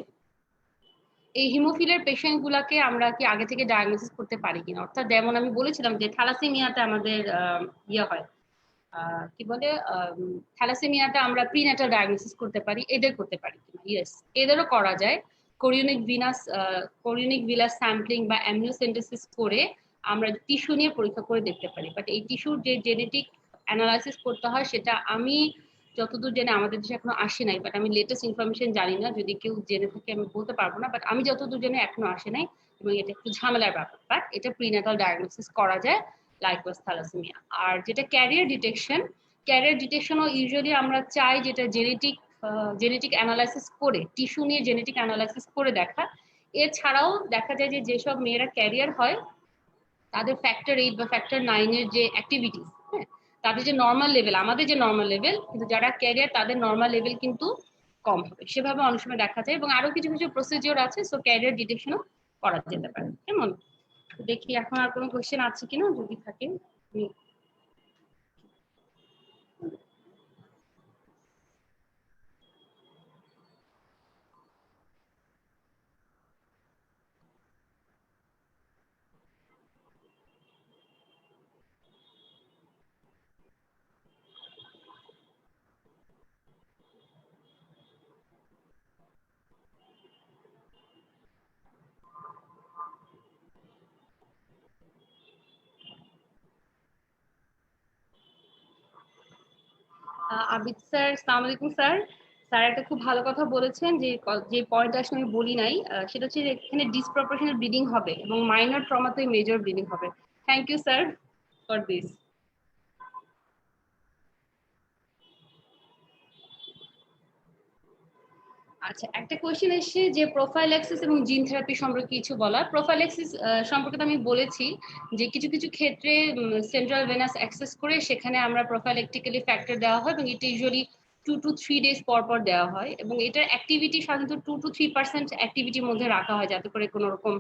এই হিমোফিলিয়ার পেশেন্ট গুলাকে আমরা কি আগে থেকে ডায়াগনোসিস করতে পারি কিনা? অর্থাৎ যেমন আমি বলেছিলাম যে থ্যালাসেমিয়াতে আমাদের ইয়ে হয়, কি বলে, থ্যালাসেমিয়াটা আমরা প্রিন্যাটাল ডায়াগনোসিস করতে পারি, এদের করতে পারি কিনা? ইয়েস, এদেরও করা যায়। কোরিয়নিক ভিলাস স্যাম্পলিং বা অ্যামনিওসেন্টেসিস করে আমরা টিস্যু নিয়ে পরীক্ষা করে দেখতে পারি। বাট এই টিস্যুর যে জেনেটিক অ্যানালাইসিস করতে হয় সেটা আমি যতদূর জেনে, আমাদের দেশে এখনো আসে নাই, বাট আমি লেটেস্ট ইনফরমেশন জানি না, যদি কেউ জেনে থাকে আমি বলতে পারবো না, বাট আমি যতদূর জেনে এখনো আসে নাই, এবং এটা একটু ঝামেলার ব্যাপার। বাট এটা প্রিন্যাটাল ডায়াগনোসিস করা যায় লাইকোয়াস থ্যালাসেমিয়া। আর যেটা ক্যারিয়ার ডিটেকশনও ইউজুয়ালি আমরা চাই যেটা জেনেটিক অ্যানালাইসিস করে, টিস্যু নিয়ে জেনেটিক অ্যানালাইসিস করে দেখা। এছাড়াও দেখা যায় যে যেসব মেয়েরা ক্যারিয়ার হয় তাদের ফ্যাক্টর 8 বা ফ্যাক্টর 9 এর যে অ্যাক্টিভিটিস, হ্যাঁ, তাদের যে নর্মাল লেভেল, আমাদের যে নর্মাল লেভেল, কিন্তু যারা ক্যারিয়ার তাদের নর্মাল লেভেল কিন্তু কম হবে, সেভাবে অনেক সময় দেখা যায়। এবং আরো কিছু কিছু প্রসিডিওর আছে, সো ক্যারিয়ার ডিটেকশনও করা যেতে পারে। কেমন? দেখি এখন আর কোনো কোশ্চেন আছে কিনা, যদি থাকে আবিদ স্যার, আসসালামু আলাইকুম স্যার। স্যার একটা খুব ভালো কথা বলেছেন, যে যে পয়েন্ট আসলে আমি বলি নাই, সেটা হচ্ছে যে এখানে ডিসপ্রপোর্শনাল ব্লিডিং হবে এবং মাইনর ট্রমাতে মেজর ব্লিডিং হবে। Thank you sir for this. আচ্ছা, একটা কোয়েশ্চেন এসেছে যে প্রোফাইল্যাক্সিস এবং জিন থেরাপি সম্পর্কে কিছু বলা। প্রোফাইল্যাক্সিস সম্পর্কে তো আমি বলেছি যে কিছু কিছু ক্ষেত্রে সেন্ট্রাল ভেনাস অ্যাক্সেস করে সেখানে আমরা প্রোফাইলেকটিক্যালি ফ্যাক্টর দেওয়া হয় এবং এটা ইউজুয়ালি 2 to 3 days পর পর দেওয়া হয় এবং এটার অ্যাক্টিভিটি সাধারণত 2 to 3% অ্যাক্টিভিটির মধ্যে রাখা হয় যাতে করে কোনো রকম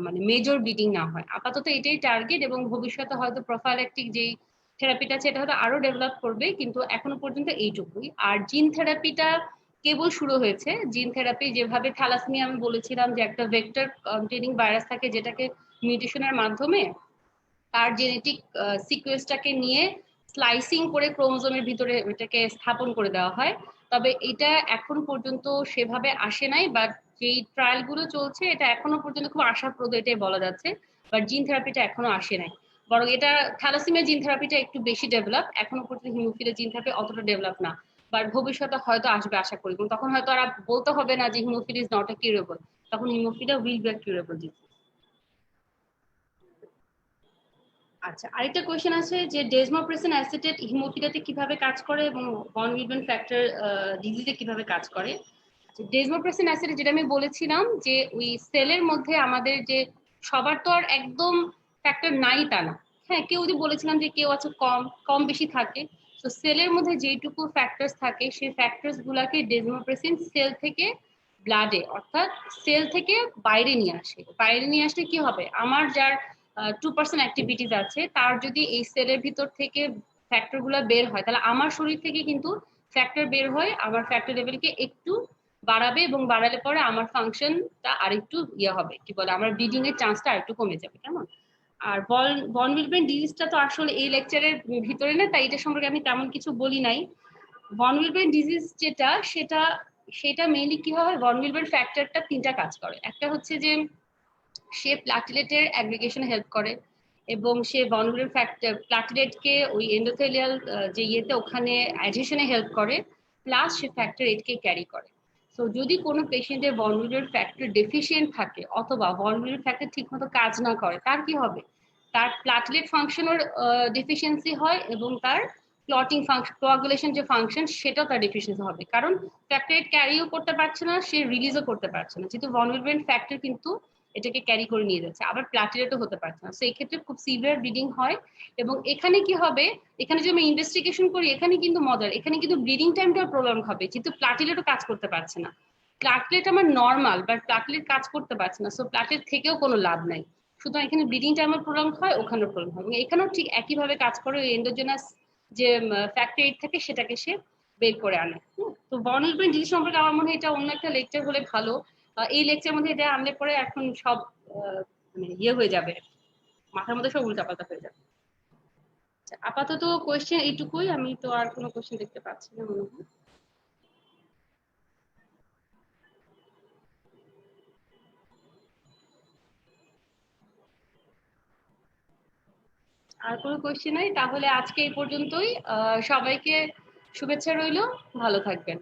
মানে মেজর ব্লিডিং না হয়। আপাতত এটাই টার্গেট এবং ভবিষ্যতে হয়তো প্রোফাইলেকটিক যেই থেরাপিটা আছে এটা হয়তো আরো ডেভেলপ করবে, কিন্তু এখনো পর্যন্ত এইটুকুই। আর জিন থেরাপিটা কেবল শুরু হয়েছে। জিন থেরাপি যেভাবে থ্যালাসেমিয়া আমি বলেছিলাম যে একটা ভেক্টর কন্টেনিং ভাইরাস থাকে যেটাকে মিউটেশনের মাধ্যমে তার জেনেটিক সিকোয়েন্সটাকে নিয়ে স্লাইসিং করে ক্রোমোজোমের ভিতরে এটাকে স্থাপন করে দেওয়া হয়। তবে এটা এখন পর্যন্ত সেভাবে আসে নাই, বাট যেই ট্রায়াল গুলো চলছে এটা এখনো পর্যন্ত খুব আশাপ্রদ এটাই বলা যাচ্ছে। বাট জিন থেরাপিটা এখনো আসে নাই, বরং এটা থ্যালাসেমিয়া জিন থেরাপিটা একটু বেশি ডেভেলপ, এখনো পর্যন্ত হিমোফিলিয়া জিন থেরাপি অতটা ডেভেলপ না। বাট ভবিষ্যতে হয়তো আসবে আশা করি, এবং তখন হয়তো আর বলতে হবে না যে haemophilia is not a curable, তখন haemophilia will be a curable disease. আচ্ছা, আরেকটা কোয়েশ্চেন আছে যে ডেজমোপ্রেসিন অ্যাসিটেট হিমোফিলিয়াতে কিভাবে কাজ করে এবং ভন উইলবেন ফ্যাক্টর ডিজিজে কিভাবে কাজ করে। ডেজমোপ্রেসিন অ্যাসিড যেটা আমি বলেছিলাম যে ওই সেলের মধ্যে আমাদের যে সবার তো আর একদম ফ্যাক্টর নাই তা না। হ্যাঁ, কেউ যদি বলেছিলাম যে কেউ আছে কম কম বেশি থাকে। তো সেলের মধ্যে যেটুকু ফ্যাক্টরস থাকে সেই ফ্যাক্টরস গুলাকে ডেজমোপ্রেসিন সেল থেকে ব্লাডে অর্থাৎ সেল থেকে বাইরে নিয়ে আসে। বাইরে নিয়ে আসলে কি হবে, আমার যার 2% অ্যাক্টিভিটিস আছে তার যদি এই সেলের ভিতর থেকে ফ্যাক্টর গুলা বের হয় তাহলে আমার শরীর থেকে কিন্তু ফ্যাক্টর বের হয়, আমার ফ্যাক্টর লেভেলকে একটু বাড়াবে এবং বাড়ালে পরে আমার ফাংশনটা আরেকটু ইয়ে হবে, কি বলে, আমার ব্লিডিং এর চান্সটা আরেকটু কমে যাবে, কেমন। আর বন উইলবেন ডিজিজটা তো আসলে এই লেকচারের ভিতরে না, তাই এটা সম্পর্কে আমি তেমন কিছু বলি নাই। ভন উইলবেন ডিজিজ যেটা সেটা সেটা মেইনলি কি হয়, ভন উইলবেন ফ্যাক্টরটা তিনটা কাজ করে। একটা হচ্ছে যে সে প্লাটিলেটের অ্যাগ্রিগেশনে হেল্প করে এবং সে ভন উইলবেন ফ্যাক্টর প্লাটিলেটকে ওই এন্ডোথেলিয়াল যে ইয়েতে ওখানে অ্যাডহেশনে হেল্প করে, প্লাস সে ফ্যাক্টর এইটকে ক্যারি করে। সো যদি কোনো পেশেন্টের ভন উইলবেন ফ্যাক্টর ডেফিসিয়েন্ট থাকে অথবা ভন উইলবেন ফ্যাক্টর ঠিকমতো কাজ না করে তার কি হবে, তার প্লাটিলেট ফাংশনের ডেফিসিয়েন্সি হয় এবং তার ক্লটিং ফাংশন কোয়াগুলেশন যে ফাংশন সেটাও তার ডেফিসিয়েন্সি হবে, কারণ ফ্যাক্টর এইট ক্যারিও করতে পারছে না, সে রিলিজও করতে পারছে না, যেহেতু ভন উইলবেন ফ্যাক্টর কিন্তু এটাকে ক্যারি করে নিয়ে যাচ্ছে, আবার প্লাটিলেটও হতে পারছে না। সেই ক্ষেত্রে খুব সিভিয়ার ব্লিডিং হয়। এবং এখানে কি হবে, এখানে যদি আমি ইনভেস্টিগেশন করি এখানে কিন্তু মজার, এখানে কিন্তু ব্লিডিং টাইমটাও প্রবলেম হবে, যেহেতু প্লাটিলেটও কাজ করতে পারছে না। প্লাটলেট আমার নর্মাল, বাট প্লাটলেট কাজ করতে পারছে না, সো প্লাটলেট থেকেও কোনো লাভ নাই। সুতরাং এখানে ব্লিডিং টাইমের প্রবলেম হয়, ওখানেও প্রবলেম হয়, এবং এখানেও ঠিক একইভাবে কাজ করে ওই এন্ডোজেনাস যে ফ্যাক্টর এইট থাকে সেটাকে সে বের করে আনে। তো বর্ন ডিজিজ সম্পর্কে আমার মনে হয় এটা অন্য একটা লেকচার হলে ভালো। এই লেকচার মধ্যে এটা আনলে পরে এখন সব মানে ইয়ে হয়ে যাবে, মাথার মধ্যে সব উল্টাপাল্টা হয়ে যাবে। আচ্ছা, আপাতত কোয়েশ্চেন এইটুকুই, আমি তো আর কোনো কোয়েশ্চেন দেখতে পাচ্ছি না মনে হয়। আর কোনো কোয়েশ্চেন নাই, তাহলে আজকে এই পর্যন্তই। সবাইকে শুভেচ্ছা রইলো, ভালো থাকবেন।